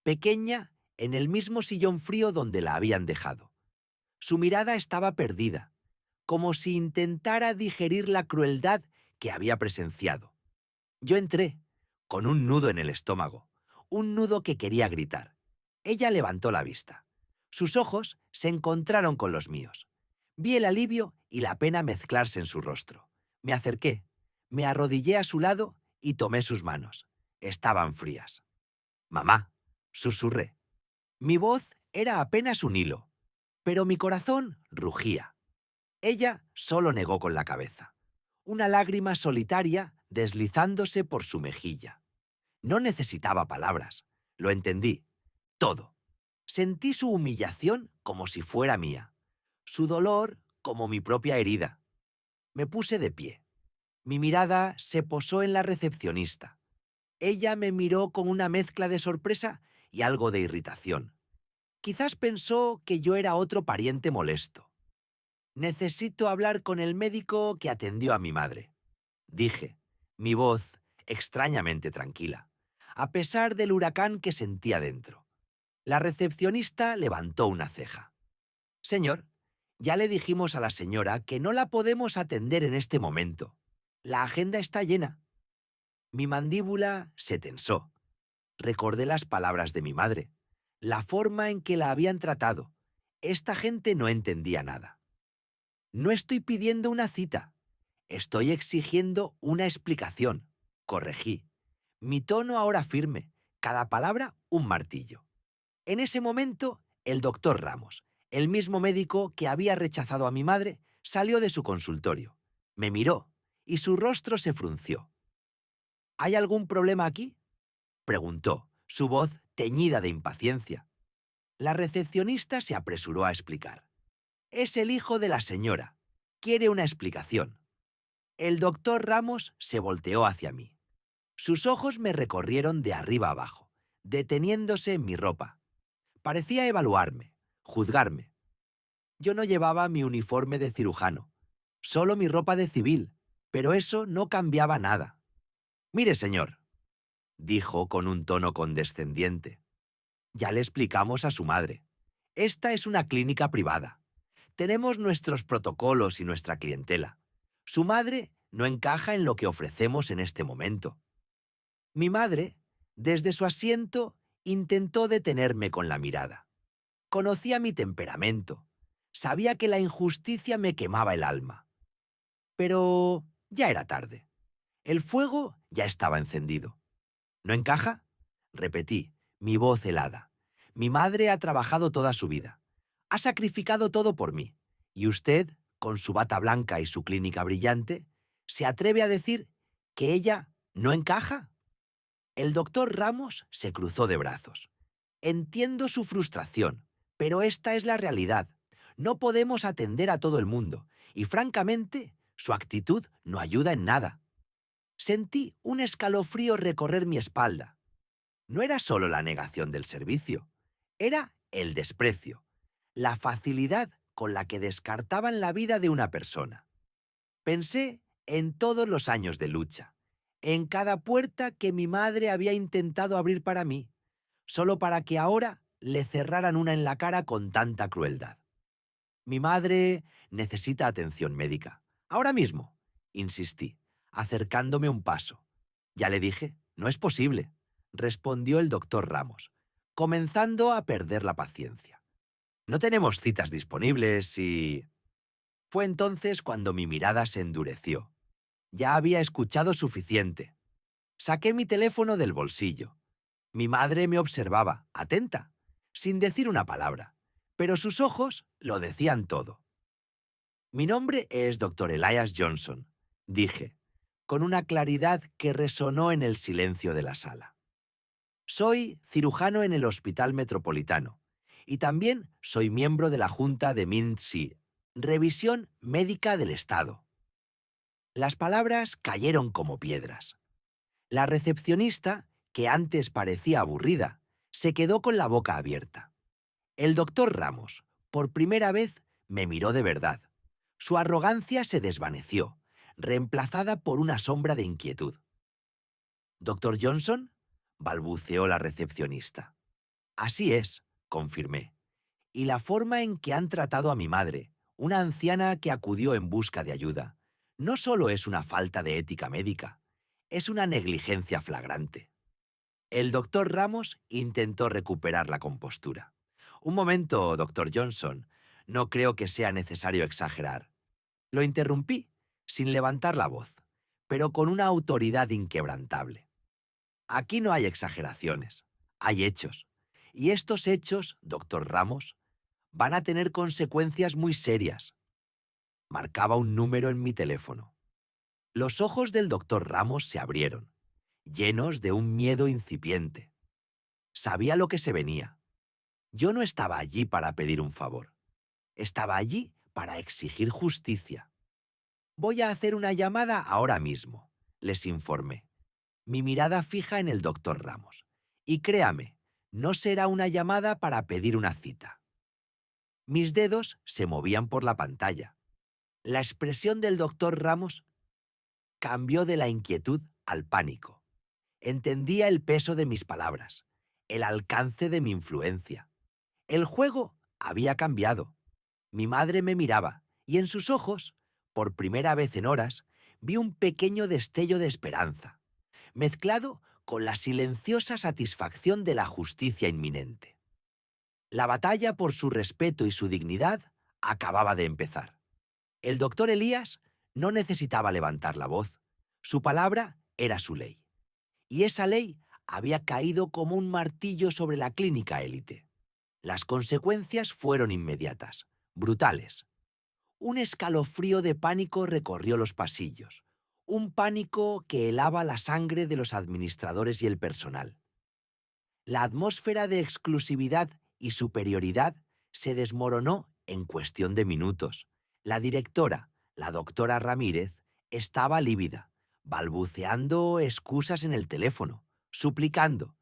pequeña, en el mismo sillón frío donde la habían dejado. Su mirada estaba perdida, como si intentara digerir la crueldad que había presenciado. Yo entré, con un nudo en el estómago, un nudo que quería gritar. Ella levantó la vista. Sus ojos se encontraron con los míos. Vi el alivio y la pena mezclarse en su rostro. Me acerqué, me arrodillé a su lado y tomé sus manos. Estaban frías. Mamá, susurré. Mi voz era apenas un hilo, pero mi corazón rugía. Ella solo negó con la cabeza. Una lágrima solitaria deslizándose por su mejilla. No necesitaba palabras. Lo entendí. Todo. Sentí su humillación como si fuera mía. Su dolor como mi propia herida. Me puse de pie. Mi mirada se posó en la recepcionista. Ella me miró con una mezcla de sorpresa y algo de irritación. Quizás pensó que yo era otro pariente molesto. Necesito hablar con el médico que atendió a mi madre, dije, mi voz extrañamente tranquila, a pesar del huracán que sentía dentro. La recepcionista levantó una ceja. Señor, ya le dijimos a la señora que no la podemos atender en este momento. La agenda está llena. Mi mandíbula se tensó. Recordé las palabras de mi madre, la forma en que la habían tratado. Esta gente no entendía nada. No estoy pidiendo una cita. Estoy exigiendo una explicación. Corregí. Mi tono ahora firme, cada palabra un martillo. En ese momento, el doctor Ramos, el mismo médico que había rechazado a mi madre, salió de su consultorio. Me miró y su rostro se frunció. ¿Hay algún problema aquí?, preguntó, su voz teñida de impaciencia. La recepcionista se apresuró a explicar. Es el hijo de la señora. Quiere una explicación. El doctor Ramos se volteó hacia mí. Sus ojos me recorrieron de arriba abajo, deteniéndose en mi ropa. Parecía evaluarme, juzgarme. Yo no llevaba mi uniforme de cirujano, solo mi ropa de civil, pero eso no cambiaba nada. Mire, señor, dijo con un tono condescendiente. Ya le explicamos a su madre. Esta es una clínica privada. Tenemos nuestros protocolos y nuestra clientela. Su madre no encaja en lo que ofrecemos en este momento. Mi madre, desde su asiento, intentó detenerme con la mirada. Conocía mi temperamento. Sabía que la injusticia me quemaba el alma. Pero ya era tarde. El fuego ya estaba encendido. ¿No encaja?, repetí, mi voz helada. Mi madre ha trabajado toda su vida. Ha sacrificado todo por mí. Y usted, con su bata blanca y su clínica brillante, ¿se atreve a decir que ella no encaja? El doctor Ramos se cruzó de brazos. Entiendo su frustración, pero esta es la realidad. No podemos atender a todo el mundo, y francamente, su actitud no ayuda en nada. Sentí un escalofrío recorrer mi espalda. No era solo la negación del servicio, era el desprecio, la facilidad con la que descartaban la vida de una persona. Pensé en todos los años de lucha, en cada puerta que mi madre había intentado abrir para mí, solo para que ahora le cerraran una en la cara con tanta crueldad. Mi madre necesita atención médica. Ahora mismo, insistí, acercándome un paso. Ya le dije, no es posible, respondió el doctor Ramos, comenzando a perder la paciencia. No tenemos citas disponibles y... Fue entonces cuando mi mirada se endureció. Ya había escuchado suficiente. Saqué mi teléfono del bolsillo. Mi madre me observaba, atenta, sin decir una palabra, pero sus ojos lo decían todo. Mi nombre es Dr. Elias Johnson, dije, con una claridad que resonó en el silencio de la sala. Soy cirujano en el Hospital Metropolitano y también soy miembro de la Junta de MINSI, Revisión Médica del Estado. Las palabras cayeron como piedras. La recepcionista, que antes parecía aburrida, se quedó con la boca abierta. El doctor Ramos, por primera vez, me miró de verdad. Su arrogancia se desvaneció, reemplazada por una sombra de inquietud. «¿Doctor Johnson?», balbuceó la recepcionista. «Así es», confirmé. «Y la forma en que han tratado a mi madre, una anciana que acudió en busca de ayuda, no solo es una falta de ética médica, es una negligencia flagrante». El doctor Ramos intentó recuperar la compostura. «Un momento, doctor Johnson. No creo que sea necesario exagerar». Lo interrumpí, sin levantar la voz, pero con una autoridad inquebrantable. «Aquí no hay exageraciones, hay hechos. Y estos hechos, doctor Ramos, van a tener consecuencias muy serias». Marcaba un número en mi teléfono. Los ojos del doctor Ramos se abrieron, llenos de un miedo incipiente. Sabía lo que se venía. Yo no estaba allí para pedir un favor. Estaba allí para exigir justicia. «Voy a hacer una llamada ahora mismo», les informé, mi mirada fija en el doctor Ramos. «Y créame, no será una llamada para pedir una cita». Mis dedos se movían por la pantalla. La expresión del doctor Ramos cambió de la inquietud al pánico. Entendía el peso de mis palabras, el alcance de mi influencia. El juego había cambiado. Mi madre me miraba y en sus ojos, por primera vez en horas, vi un pequeño destello de esperanza, mezclado con la silenciosa satisfacción de la justicia inminente. La batalla por su respeto y su dignidad acababa de empezar. El doctor Elías no necesitaba levantar la voz. Su palabra era su ley. Y esa ley había caído como un martillo sobre la clínica élite. Las consecuencias fueron inmediatas, brutales. Un escalofrío de pánico recorrió los pasillos, un pánico que helaba la sangre de los administradores y el personal. La atmósfera de exclusividad y superioridad se desmoronó en cuestión de minutos. La directora, la doctora Ramírez, estaba lívida, balbuceando excusas en el teléfono, suplicando.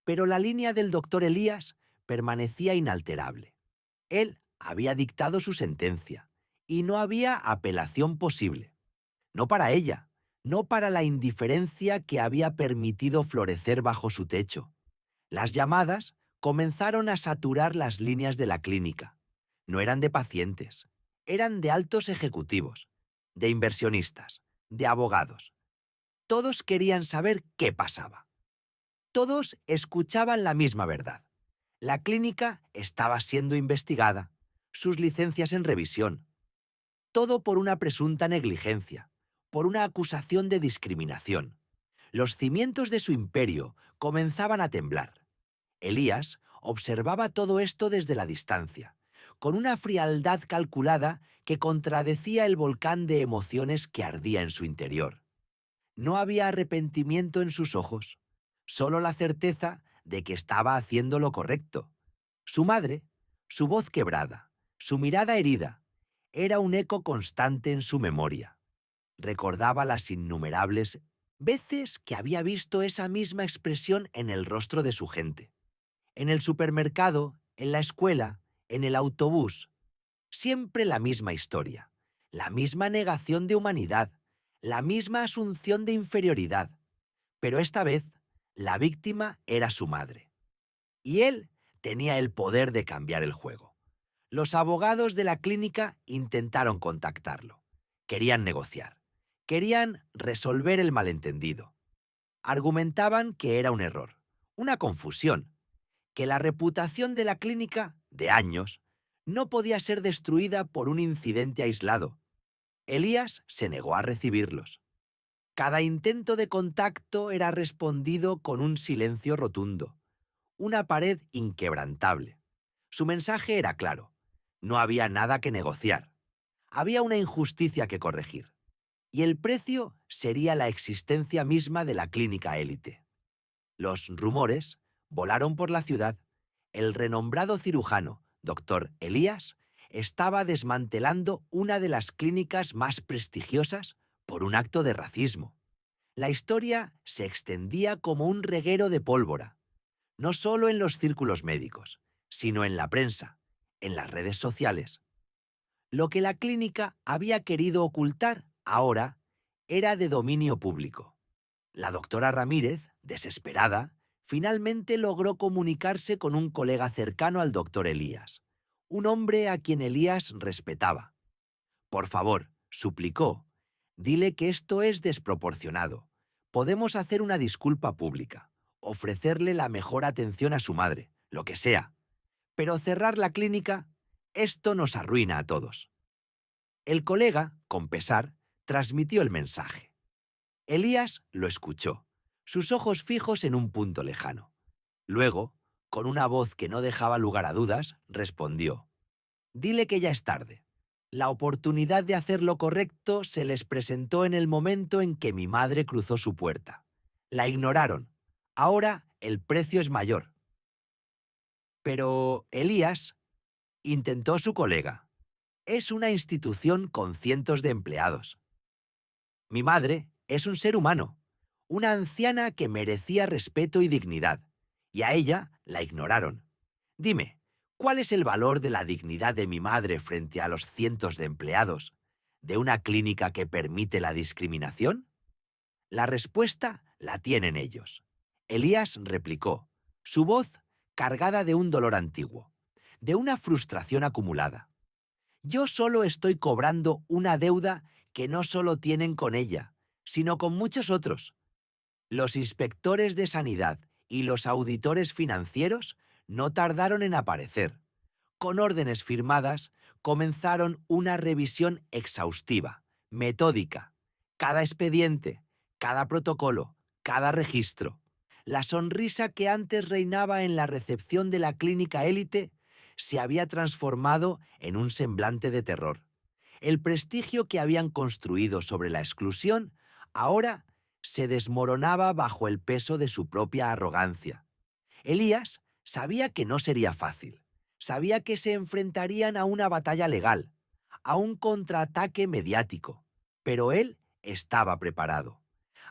Pero la línea del doctor Elías permanecía inalterable. Él había dictado su sentencia y no había apelación posible. No para ella, no para la indiferencia que había permitido florecer bajo su techo. Las llamadas comenzaron a saturar las líneas de la clínica. No eran de pacientes, eran de altos ejecutivos, de inversionistas, de abogados. Todos querían saber qué pasaba. Todos escuchaban la misma verdad. La clínica estaba siendo investigada, sus licencias en revisión. Todo por una presunta negligencia, por una acusación de discriminación. Los cimientos de su imperio comenzaban a temblar. Elías observaba todo esto desde la distancia, con una frialdad calculada que contradecía el volcán de emociones que ardía en su interior. No había arrepentimiento en sus ojos, solo la certeza de que estaba haciendo lo correcto. Su madre, su voz quebrada, su mirada herida, era un eco constante en su memoria. Recordaba las innumerables veces que había visto esa misma expresión en el rostro de su gente. En el supermercado, en la escuela, en el autobús. Siempre la misma historia, la misma negación de humanidad, la misma asunción de inferioridad. Pero esta vez, la víctima era su madre. Y él tenía el poder de cambiar el juego. Los abogados de la clínica intentaron contactarlo. Querían negociar. Querían resolver el malentendido. Argumentaban que era un error, una confusión, que la reputación de la clínica, de años, no podía ser destruida por un incidente aislado. Elías se negó a recibirlos. Cada intento de contacto era respondido con un silencio rotundo, una pared inquebrantable. Su mensaje era claro. No había nada que negociar. Había una injusticia que corregir. Y el precio sería la existencia misma de la clínica élite. Los rumores volaron por la ciudad. El renombrado cirujano, doctor Elías, estaba desmantelando una de las clínicas más prestigiosas por un acto de racismo. La historia se extendía como un reguero de pólvora, no solo en los círculos médicos, sino en la prensa, en las redes sociales. Lo que la clínica había querido ocultar ahora era de dominio público. La doctora Ramírez, desesperada, finalmente logró comunicarse con un colega cercano al doctor Elías, un hombre a quien Elías respetaba. Por favor, suplicó, dile que esto es desproporcionado. Podemos hacer una disculpa pública, ofrecerle la mejor atención a su madre, lo que sea. Pero cerrar la clínica, esto nos arruina a todos. El colega, con pesar, transmitió el mensaje. Elías lo escuchó, sus ojos fijos en un punto lejano. Luego, con una voz que no dejaba lugar a dudas, respondió: «Dile que ya es tarde. La oportunidad de hacer lo correcto se les presentó en el momento en que mi madre cruzó su puerta. La ignoraron. Ahora el precio es mayor». Pero Elías, intentó su colega, es una institución con cientos de empleados. Mi madre es un ser humano, una anciana que merecía respeto y dignidad, y a ella la ignoraron. Dime, ¿cuál es el valor de la dignidad de mi madre frente a los cientos de empleados de una clínica que permite la discriminación? La respuesta la tienen ellos. Elías replicó, su voz cargada de un dolor antiguo, de una frustración acumulada. Yo solo estoy cobrando una deuda que no solo tienen con ella, sino con muchos otros. Los inspectores de sanidad y los auditores financieros no tardaron en aparecer. Con órdenes firmadas, comenzaron una revisión exhaustiva, metódica. Cada expediente, cada protocolo, cada registro. La sonrisa que antes reinaba en la recepción de la clínica élite se había transformado en un semblante de terror. El prestigio que habían construido sobre la exclusión ahora se desmoronaba bajo el peso de su propia arrogancia. Elías sabía que no sería fácil. Sabía que se enfrentarían a una batalla legal, a un contraataque mediático, pero él estaba preparado.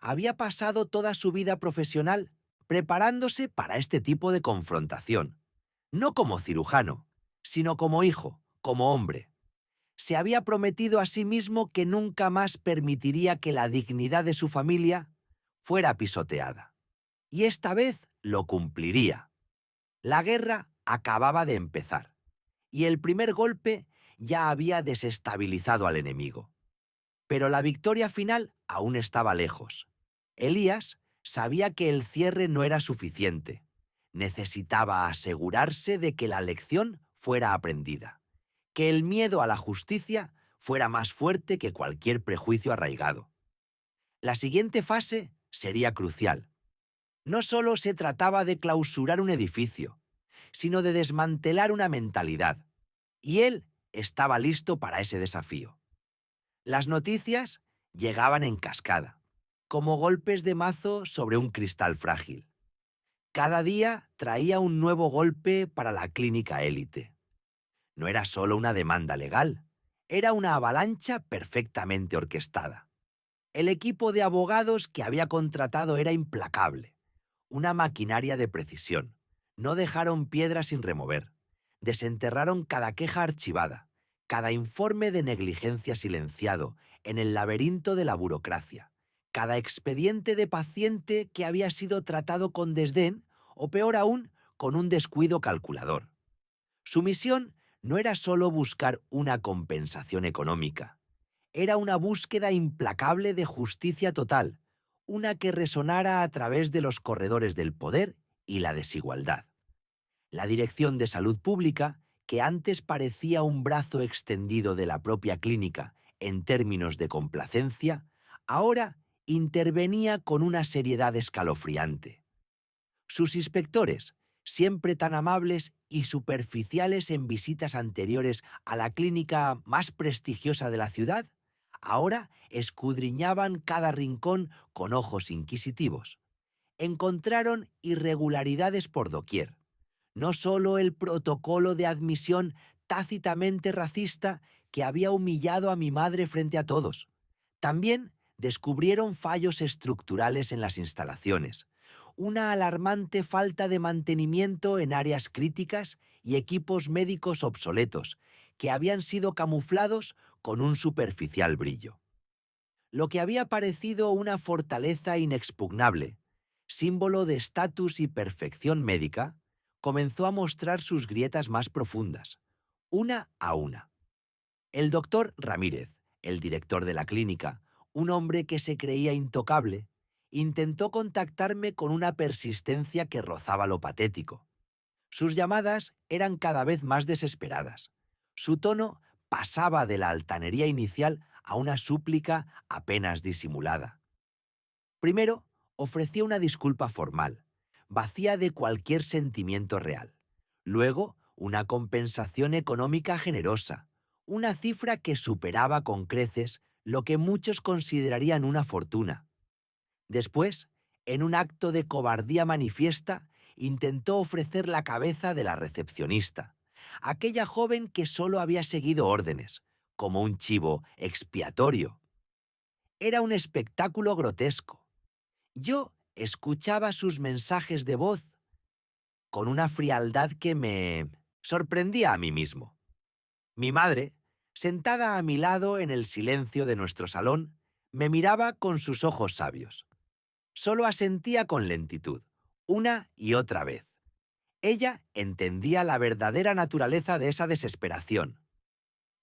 Había pasado toda su vida profesional preparándose para este tipo de confrontación, no como cirujano, sino como hijo, como hombre. Se había prometido a sí mismo que nunca más permitiría que la dignidad de su familia fuera pisoteada. Y esta vez lo cumpliría. La guerra acababa de empezar, y el primer golpe ya había desestabilizado al enemigo. Pero la victoria final aún estaba lejos. Elías sabía que el cierre no era suficiente. Necesitaba asegurarse de que la lección fuera aprendida, que el miedo a la justicia fuera más fuerte que cualquier prejuicio arraigado. La siguiente fase sería crucial. No solo se trataba de clausurar un edificio, sino de desmantelar una mentalidad, y él estaba listo para ese desafío. Las noticias llegaban en cascada, como golpes de mazo sobre un cristal frágil. Cada día traía un nuevo golpe para la clínica élite. No era solo una demanda legal, era una avalancha perfectamente orquestada. El equipo de abogados que había contratado era implacable, una maquinaria de precisión. No dejaron piedra sin remover. Desenterraron cada queja archivada, cada informe de negligencia silenciado en el laberinto de la burocracia, cada expediente de paciente que había sido tratado con desdén o, peor aún, con un descuido calculador. Su misión no era solo buscar una compensación económica, era una búsqueda implacable de justicia total, una que resonara a través de los corredores del poder y la desigualdad. La Dirección de Salud Pública, que antes parecía un brazo extendido de la propia clínica en términos de complacencia, ahora intervenía con una seriedad escalofriante. Sus inspectores, siempre tan amables y superficiales en visitas anteriores a la clínica más prestigiosa de la ciudad, ahora escudriñaban cada rincón con ojos inquisitivos. Encontraron irregularidades por doquier. No solo el protocolo de admisión tácitamente racista que había humillado a mi madre frente a todos. También descubrieron fallos estructurales en las instalaciones, una alarmante falta de mantenimiento en áreas críticas y equipos médicos obsoletos, que habían sido camuflados con un superficial brillo. Lo que había parecido una fortaleza inexpugnable, símbolo de estatus y perfección médica, comenzó a mostrar sus grietas más profundas, una a una. El doctor Ramírez, el director de la clínica, un hombre que se creía intocable, intentó contactarme con una persistencia que rozaba lo patético. Sus llamadas eran cada vez más desesperadas. Su tono pasaba de la altanería inicial a una súplica apenas disimulada. Primero, ofreció una disculpa formal, vacía de cualquier sentimiento real. Luego, una compensación económica generosa, una cifra que superaba con creces lo que muchos considerarían una fortuna. Después, en un acto de cobardía manifiesta, intentó ofrecer la cabeza de la recepcionista, aquella joven que solo había seguido órdenes, como un chivo expiatorio. Era un espectáculo grotesco. Yo escuchaba sus mensajes de voz con una frialdad que me sorprendía a mí mismo. Mi madre, sentada a mi lado en el silencio de nuestro salón, me miraba con sus ojos sabios. Solo asentía con lentitud, una y otra vez. Ella entendía la verdadera naturaleza de esa desesperación.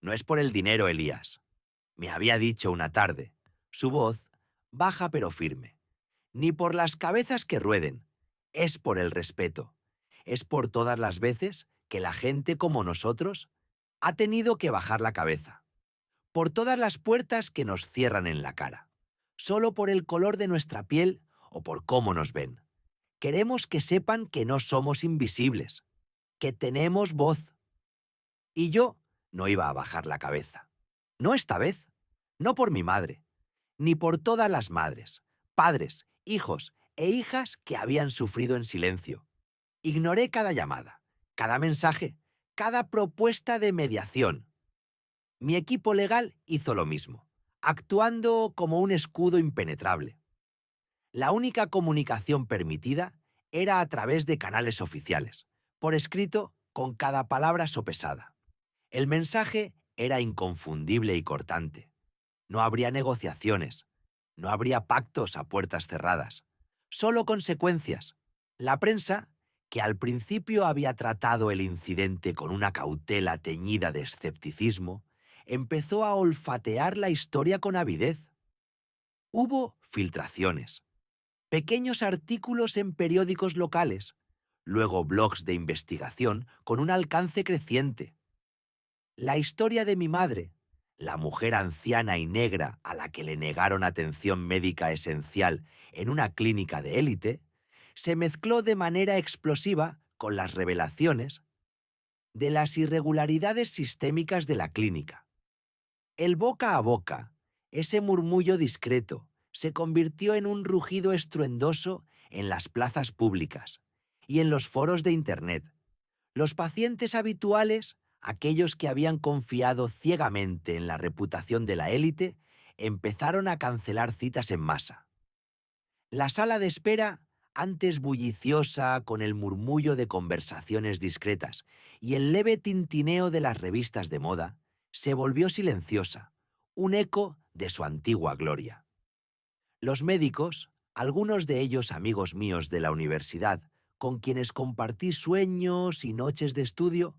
No es por el dinero, Elías, me había dicho una tarde, su voz baja pero firme. Ni por las cabezas que rueden, es por el respeto. Es por todas las veces que la gente como nosotros ha tenido que bajar la cabeza. Por todas las puertas que nos cierran en la cara. Solo por el color de nuestra piel o por cómo nos ven. Queremos que sepan que no somos invisibles, que tenemos voz. Y yo no iba a bajar la cabeza. No esta vez. No por mi madre, ni por todas las madres, padres, hijos e hijas que habían sufrido en silencio. Ignoré cada llamada, cada mensaje, cada propuesta de mediación. Mi equipo legal hizo lo mismo, actuando como un escudo impenetrable. La única comunicación permitida era a través de canales oficiales, por escrito con cada palabra sopesada. El mensaje era inconfundible y cortante. No habría negociaciones, no habría pactos a puertas cerradas, solo consecuencias. La prensa, que al principio había tratado el incidente con una cautela teñida de escepticismo, empezó a olfatear la historia con avidez. Hubo filtraciones, pequeños artículos en periódicos locales, luego blogs de investigación con un alcance creciente. La historia de mi madre, la mujer anciana y negra a la que le negaron atención médica esencial en una clínica de élite, se mezcló de manera explosiva con las revelaciones de las irregularidades sistémicas de la clínica. El boca a boca, ese murmullo discreto, se convirtió en un rugido estruendoso en las plazas públicas y en los foros de Internet. Los pacientes habituales, aquellos que habían confiado ciegamente en la reputación de la élite, empezaron a cancelar citas en masa. La sala de espera, antes bulliciosa con el murmullo de conversaciones discretas y el leve tintineo de las revistas de moda, se volvió silenciosa, un eco de su antigua gloria. Los médicos, algunos de ellos amigos míos de la universidad, con quienes compartí sueños y noches de estudio,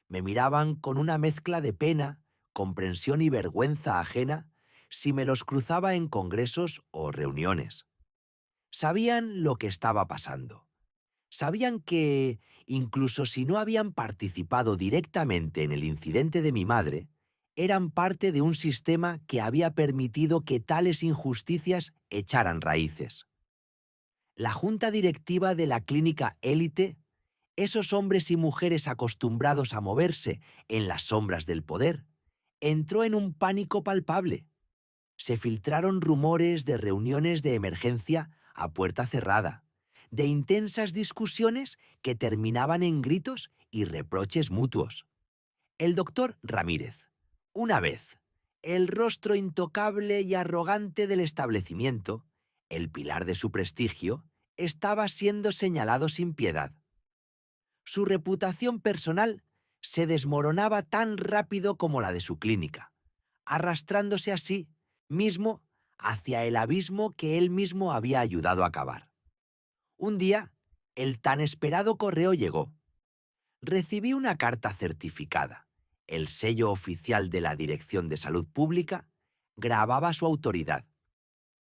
me miraban con una mezcla de pena, comprensión y vergüenza ajena si me los cruzaba en congresos o reuniones. Sabían lo que estaba pasando. Sabían que, incluso si no habían participado directamente en el incidente de mi madre, eran parte de un sistema que había permitido que tales injusticias echaran raíces. La junta directiva de la clínica élite, esos hombres y mujeres acostumbrados a moverse en las sombras del poder, entró en un pánico palpable. Se filtraron rumores de reuniones de emergencia a puerta cerrada, de intensas discusiones que terminaban en gritos y reproches mutuos. El doctor Ramírez, una vez, el rostro intocable y arrogante del establecimiento, el pilar de su prestigio, estaba siendo señalado sin piedad. Su reputación personal se desmoronaba tan rápido como la de su clínica, arrastrándose así mismo hacia el abismo que él mismo había ayudado a cavar. Un día, el tan esperado correo llegó. Recibí una carta certificada. El sello oficial de la Dirección de Salud Pública grababa su autoridad.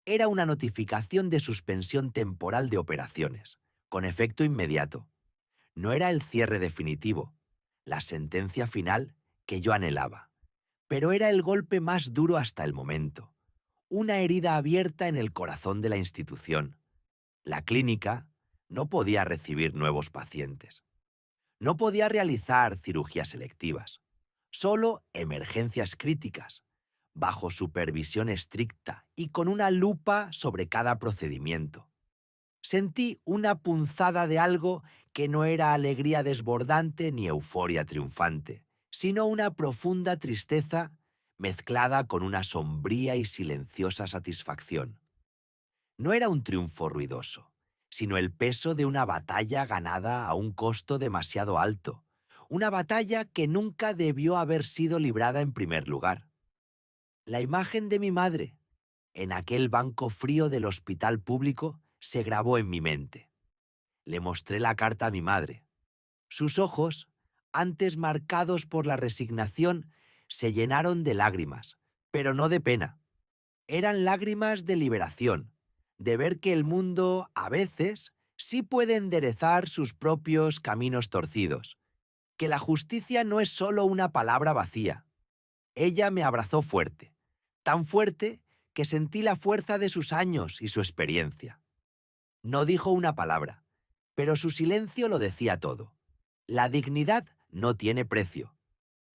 Era una notificación de suspensión temporal de operaciones, con efecto inmediato. No era el cierre definitivo, la sentencia final que yo anhelaba, pero era el golpe más duro hasta el momento. Una herida abierta en el corazón de la institución. La clínica no podía recibir nuevos pacientes. No podía realizar cirugías selectivas. Solo emergencias críticas, bajo supervisión estricta y con una lupa sobre cada procedimiento. Sentí una punzada de algo que no era alegría desbordante ni euforia triunfante, sino una profunda tristeza mezclada con una sombría y silenciosa satisfacción. No era un triunfo ruidoso, sino el peso de una batalla ganada a un costo demasiado alto, una batalla que nunca debió haber sido librada en primer lugar. La imagen de mi madre, en aquel banco frío del hospital público, se grabó en mi mente. Le mostré la carta a mi madre. Sus ojos, antes marcados por la resignación, se llenaron de lágrimas, pero no de pena. Eran lágrimas de liberación, de ver que el mundo, a veces, sí puede enderezar sus propios caminos torcidos, que la justicia no es solo una palabra vacía. Ella me abrazó fuerte, tan fuerte que sentí la fuerza de sus años y su experiencia. No dijo una palabra, pero su silencio lo decía todo. La dignidad no tiene precio.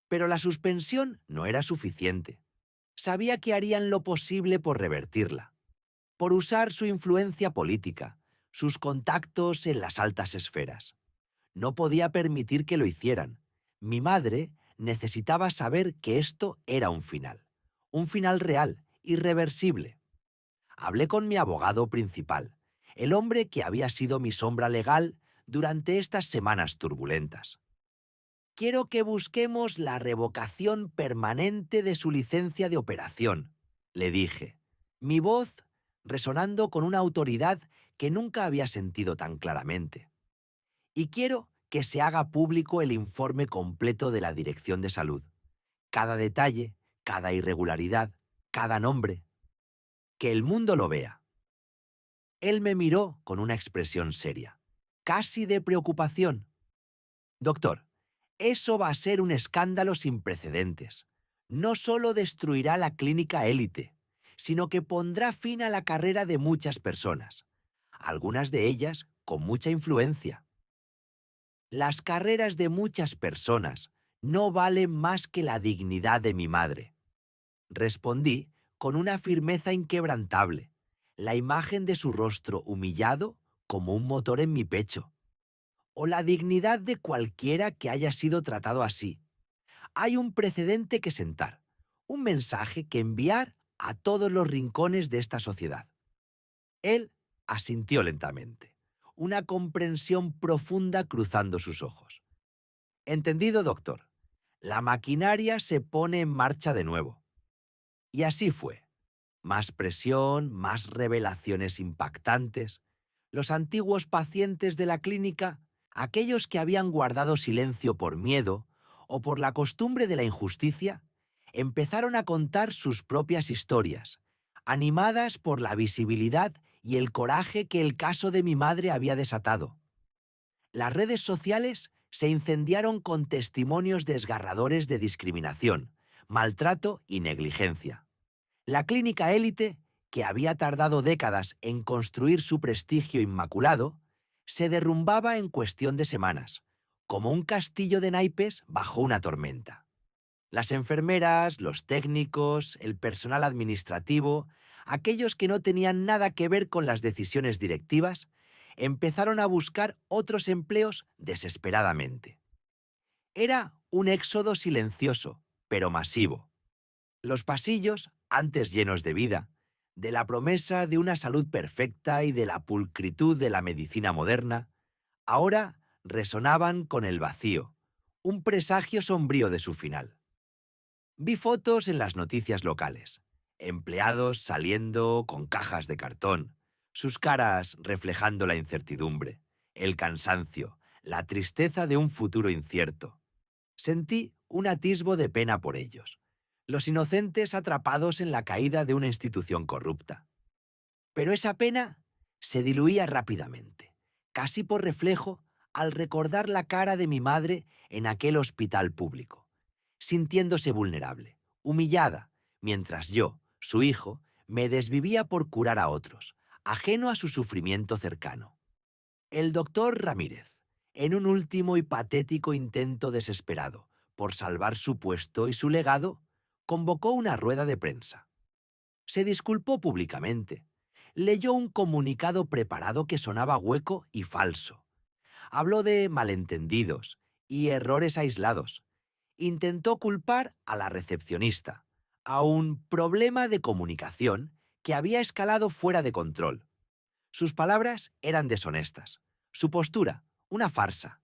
Pero la suspensión no era suficiente. Sabía que harían lo posible por revertirla, por usar su influencia política, sus contactos en las altas esferas. No podía permitir que lo hicieran. Mi madre necesitaba saber que esto era un final real, irreversible. Hablé con mi abogado principal, el hombre que había sido mi sombra legal durante estas semanas turbulentas. Quiero que busquemos la revocación permanente de su licencia de operación, le dije, mi voz resonando con una autoridad que nunca había sentido tan claramente. Y quiero que se haga público el informe completo de la Dirección de Salud. Cada detalle, cada irregularidad, cada nombre. Que el mundo lo vea. Él me miró con una expresión seria, casi de preocupación. Doctor, eso va a ser un escándalo sin precedentes. No solo destruirá la clínica élite, sino que pondrá fin a la carrera de muchas personas, algunas de ellas con mucha influencia. Las carreras de muchas personas no valen más que la dignidad de mi madre. Respondí con una firmeza inquebrantable, la imagen de su rostro humillado como un motor en mi pecho, o la dignidad de cualquiera que haya sido tratado así. Hay un precedente que sentar, un mensaje que enviar a todos los rincones de esta sociedad. Él asintió lentamente, una comprensión profunda cruzando sus ojos. Entendido, doctor. La maquinaria se pone en marcha de nuevo. Y así fue. Más presión, más revelaciones impactantes. Los antiguos pacientes de la clínica, aquellos que habían guardado silencio por miedo o por la costumbre de la injusticia, empezaron a contar sus propias historias, animadas por la visibilidad y el coraje que el caso de mi madre había desatado. Las redes sociales se incendiaron con testimonios desgarradores de discriminación, maltrato y negligencia. La clínica élite, que había tardado décadas en construir su prestigio inmaculado, se derrumbaba en cuestión de semanas, como un castillo de naipes bajo una tormenta. Las enfermeras, los técnicos, el personal administrativo, aquellos que no tenían nada que ver con las decisiones directivas, empezaron a buscar otros empleos desesperadamente. Era un éxodo silencioso, pero masivo. Los pasillos, antes llenos de vida, de la promesa de una salud perfecta y de la pulcritud de la medicina moderna, ahora resonaban con el vacío, un presagio sombrío de su final. Vi fotos en las noticias locales, empleados saliendo con cajas de cartón, sus caras reflejando la incertidumbre, el cansancio, la tristeza de un futuro incierto. Sentí un atisbo de pena por ellos, los inocentes atrapados en la caída de una institución corrupta. Pero esa pena se diluía rápidamente, casi por reflejo, al recordar la cara de mi madre en aquel hospital público, sintiéndose vulnerable, humillada, mientras yo, su hijo, me desvivía por curar a otros, ajeno a su sufrimiento cercano. El doctor Ramírez, en un último y patético intento desesperado por salvar su puesto y su legado, convocó una rueda de prensa. Se disculpó públicamente. Leyó un comunicado preparado que sonaba hueco y falso. Habló de malentendidos y errores aislados. Intentó culpar a la recepcionista, a un problema de comunicación que había escalado fuera de control. Sus palabras eran deshonestas. Su postura, una farsa.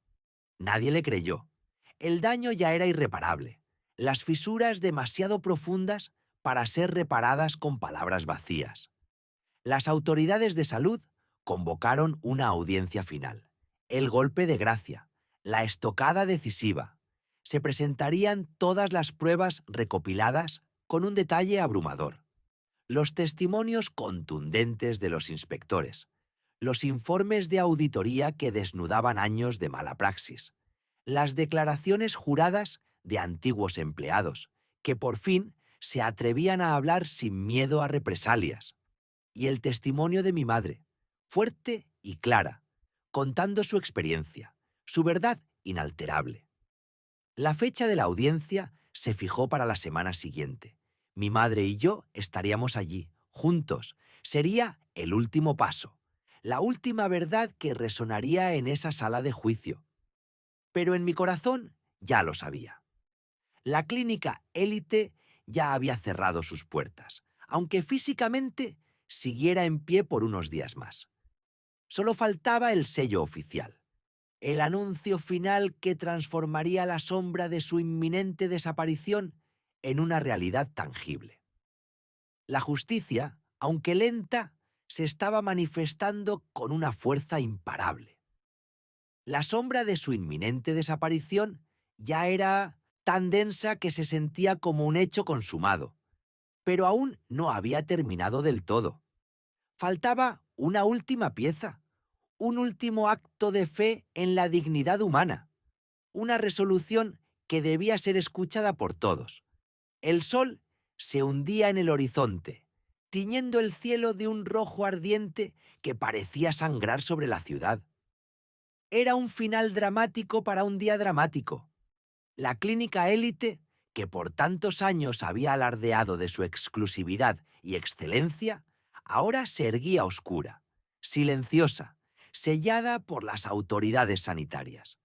Nadie le creyó. El daño ya era irreparable. Las fisuras demasiado profundas para ser reparadas con palabras vacías. Las autoridades de salud convocaron una audiencia final. El golpe de gracia, la estocada decisiva. Se presentarían todas las pruebas recopiladas con un detalle abrumador. Los testimonios contundentes de los inspectores, los informes de auditoría que desnudaban años de mala praxis, las declaraciones juradas de antiguos empleados, que por fin se atrevían a hablar sin miedo a represalias, y el testimonio de mi madre, fuerte y clara, contando su experiencia, su verdad inalterable. La fecha de la audiencia se fijó para la semana siguiente. Mi madre y yo estaríamos allí, juntos. Sería el último paso, la última verdad que resonaría en esa sala de juicio. Pero en mi corazón ya lo sabía. La clínica élite ya había cerrado sus puertas, aunque físicamente siguiera en pie por unos días más. Solo faltaba el sello oficial, el anuncio final que transformaría la sombra de su inminente desaparición en una realidad tangible. La justicia, aunque lenta, se estaba manifestando con una fuerza imparable. La sombra de su inminente desaparición ya era tan densa que se sentía como un hecho consumado, pero aún no había terminado del todo. Faltaba una última pieza, un último acto de fe en la dignidad humana, una resolución que debía ser escuchada por todos. El sol se hundía en el horizonte, tiñendo el cielo de un rojo ardiente que parecía sangrar sobre la ciudad. Era un final dramático para un día dramático. La clínica élite, que por tantos años había alardeado de su exclusividad y excelencia, ahora se erguía oscura, silenciosa, sellada por las autoridades sanitarias.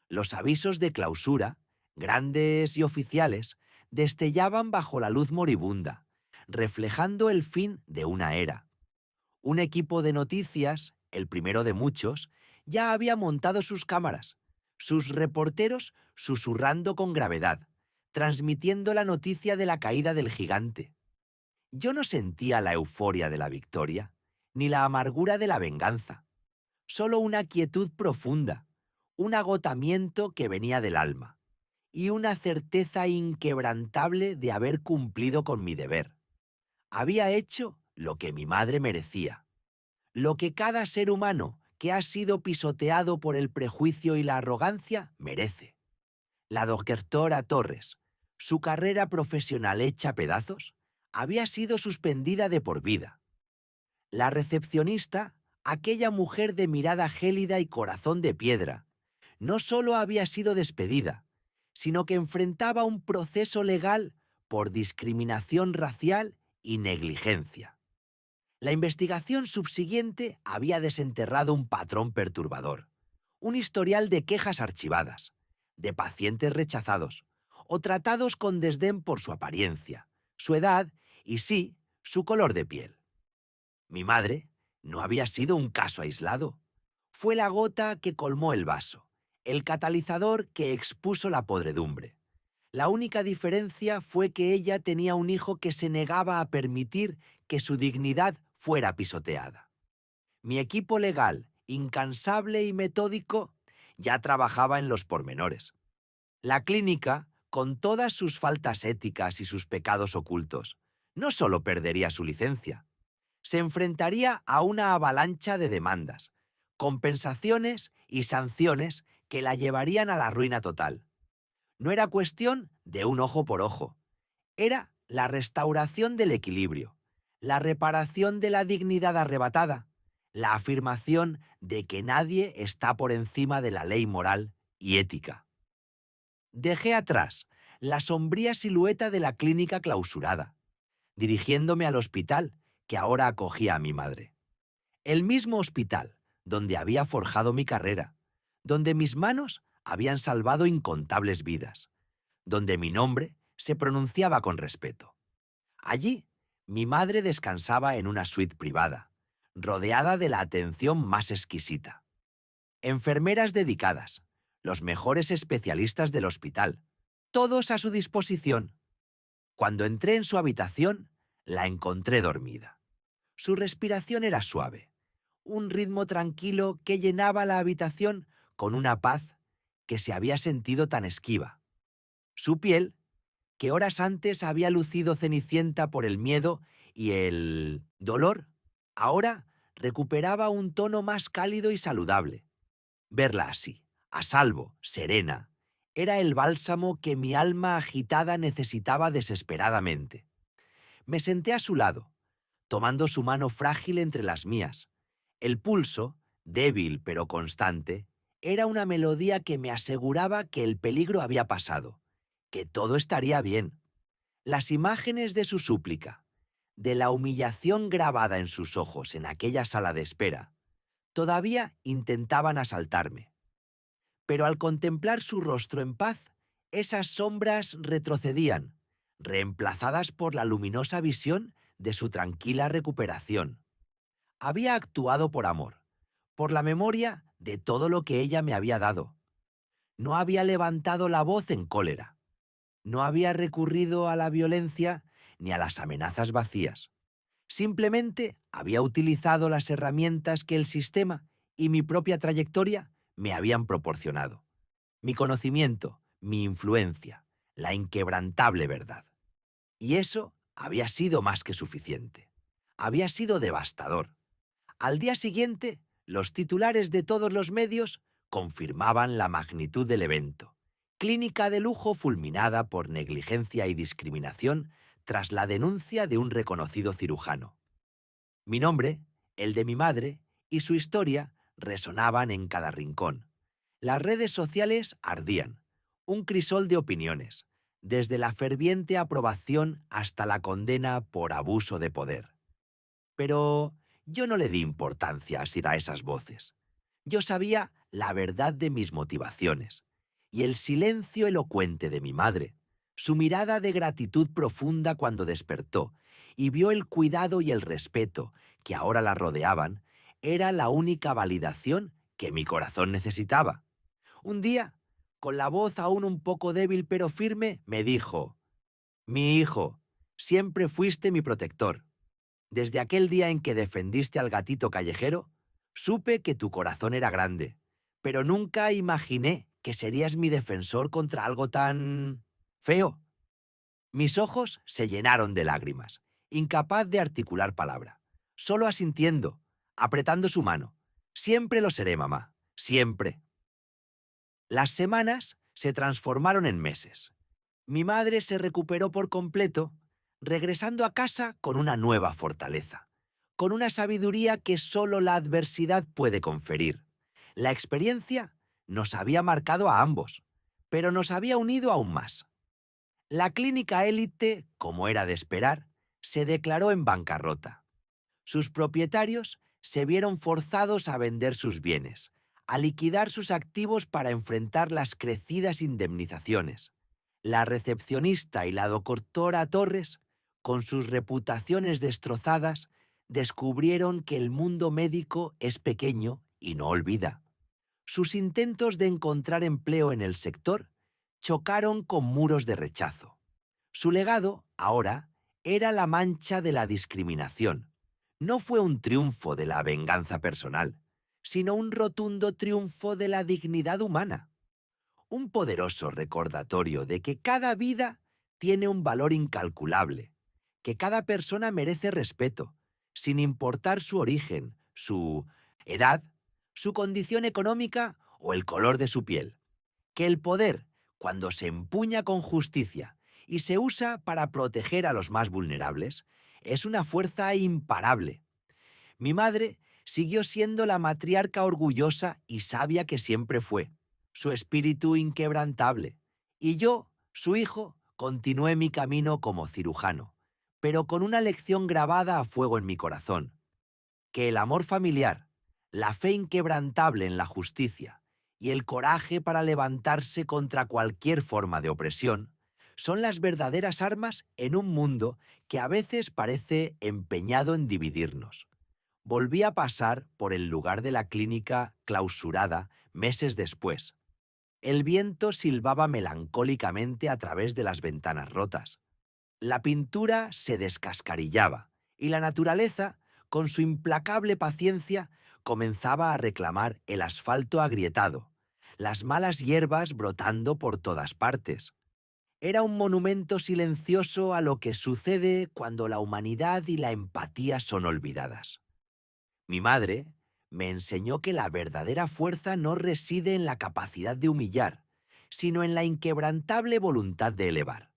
Los avisos de clausura, grandes y oficiales, destellaban bajo la luz moribunda, reflejando el fin de una era. Un equipo de noticias, el primero de muchos, ya había montado sus cámaras, sus reporteros susurrando con gravedad, transmitiendo la noticia de la caída del gigante. Yo no sentía la euforia de la victoria, ni la amargura de la venganza. solo una quietud profunda, un agotamiento que venía del alma y una certeza inquebrantable de haber cumplido con mi deber. Había hecho lo que mi madre merecía, lo que cada ser humano que ha sido pisoteado por el prejuicio y la arrogancia merece. La doctora Torres, su carrera profesional hecha pedazos, había sido suspendida de por vida. La recepcionista, aquella mujer de mirada gélida y corazón de piedra, no solo había sido despedida, sino que enfrentaba un proceso legal por discriminación racial y negligencia. La investigación subsiguiente había desenterrado un patrón perturbador, un historial de quejas archivadas, de pacientes rechazados o tratados con desdén por su apariencia, su edad y sí, su color de piel. Mi madre no había sido un caso aislado. Fue la gota que colmó el vaso, el catalizador que expuso la podredumbre. La única diferencia fue que ella tenía un hijo que se negaba a permitir que su dignidad fuera pisoteada. Mi equipo legal, incansable y metódico, ya trabajaba en los pormenores. La clínica, con todas sus faltas éticas y sus pecados ocultos, no solo perdería su licencia, se enfrentaría a una avalancha de demandas, compensaciones y sanciones que la llevarían a la ruina total. No era cuestión de un ojo por ojo, era la restauración del equilibrio, la reparación de la dignidad arrebatada, la afirmación de que nadie está por encima de la ley moral y ética. Dejé atrás la sombría silueta de la clínica clausurada, dirigiéndome al hospital que ahora acogía a mi madre. El mismo hospital donde había forjado mi carrera, donde mis manos habían salvado incontables vidas, donde mi nombre se pronunciaba con respeto. Allí, mi madre descansaba en una suite privada, rodeada de la atención más exquisita. Enfermeras dedicadas, los mejores especialistas del hospital, todos a su disposición. Cuando entré en su habitación, la encontré dormida. Su respiración era suave, un ritmo tranquilo que llenaba la habitación con una paz que se había sentido tan esquiva. Su piel, que horas antes había lucido cenicienta por el miedo y el dolor, ahora recuperaba un tono más cálido y saludable. Verla así, a salvo, serena, era el bálsamo que mi alma agitada necesitaba desesperadamente. Me senté a su lado, tomando su mano frágil entre las mías. El pulso, débil pero constante, era una melodía que me aseguraba que el peligro había pasado, que todo estaría bien. Las imágenes de su súplica, de la humillación grabada en sus ojos en aquella sala de espera, todavía intentaban asaltarme. Pero al contemplar su rostro en paz, esas sombras retrocedían, reemplazadas por la luminosa visión de su tranquila recuperación. Había actuado por amor, por la memoria de todo lo que ella me había dado. No había levantado la voz en cólera. No había recurrido a la violencia ni a las amenazas vacías. Simplemente había utilizado las herramientas que el sistema y mi propia trayectoria me habían proporcionado. Mi conocimiento, mi influencia, la inquebrantable verdad. Y eso había sido más que suficiente. Había sido devastador. Al día siguiente, los titulares de todos los medios confirmaban la magnitud del evento. Clínica de lujo fulminada por negligencia y discriminación tras la denuncia de un reconocido cirujano. Mi nombre, el de mi madre y su historia resonaban en cada rincón. Las redes sociales ardían, un crisol de opiniones, desde la ferviente aprobación hasta la condena por abuso de poder. Pero yo no le di importancia a esas voces. Yo sabía la verdad de mis motivaciones, y el silencio elocuente de mi madre, su mirada de gratitud profunda cuando despertó y vio el cuidado y el respeto que ahora la rodeaban, era la única validación que mi corazón necesitaba. Un día, con la voz aún un poco débil pero firme, me dijo: «Mi hijo, siempre fuiste mi protector. Desde aquel día en que defendiste al gatito callejero, Supe que tu corazón era grande, pero nunca imaginé que serías mi defensor contra algo tan feo. Mis ojos se llenaron de lágrimas, incapaz de articular palabra, solo asintiendo, apretando su mano. Siempre lo seré, mamá, siempre. Las semanas se transformaron en meses. Mi madre se recuperó por completo, regresando a casa con una nueva fortaleza, con una sabiduría que solo la adversidad puede conferir. La experiencia nos había marcado a ambos, pero nos había unido aún más. La clínica élite, como era de esperar, se declaró en bancarrota. Sus propietarios se vieron forzados a vender sus bienes, a liquidar sus activos para enfrentar las crecidas indemnizaciones. La recepcionista y la doctora Torres, con sus reputaciones destrozadas, descubrieron que el mundo médico es pequeño y no olvida. Sus intentos de encontrar empleo en el sector chocaron con muros de rechazo. Su legado, ahora, era la mancha de la discriminación. No fue un triunfo de la venganza personal, sino un rotundo triunfo de la dignidad humana. Un poderoso recordatorio de que cada vida tiene un valor incalculable, que cada persona merece respeto, sin importar su origen, su edad, su condición económica o el color de su piel. Que el poder, cuando se empuña con justicia y se usa para proteger a los más vulnerables, es una fuerza imparable. Mi madre siguió siendo la matriarca orgullosa y sabia que siempre fue, su espíritu inquebrantable, y yo, su hijo, continué mi camino como cirujano, pero con una lección grabada a fuego en mi corazón, que el amor familiar, la fe inquebrantable en la justicia y el coraje para levantarse contra cualquier forma de opresión son las verdaderas armas en un mundo que a veces parece empeñado en dividirnos. Volví a pasar por el lugar de la clínica clausurada meses después. El viento silbaba melancólicamente a través de las ventanas rotas. La pintura se descascarillaba y la naturaleza, con su implacable paciencia, comenzaba a reclamar el asfalto agrietado, las malas hierbas brotando por todas partes. Era un monumento silencioso a lo que sucede cuando la humanidad y la empatía son olvidadas. Mi madre me enseñó que la verdadera fuerza no reside en la capacidad de humillar, sino en la inquebrantable voluntad de elevar.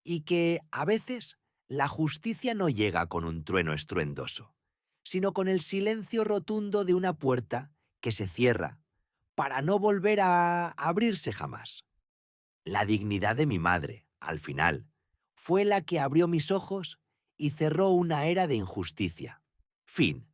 Y que, a veces, la justicia no llega con un trueno estruendoso, sino con el silencio rotundo de una puerta que se cierra para no volver a abrirse jamás. La dignidad de mi madre, al final, fue la que abrió mis ojos y cerró una era de injusticia. Fin.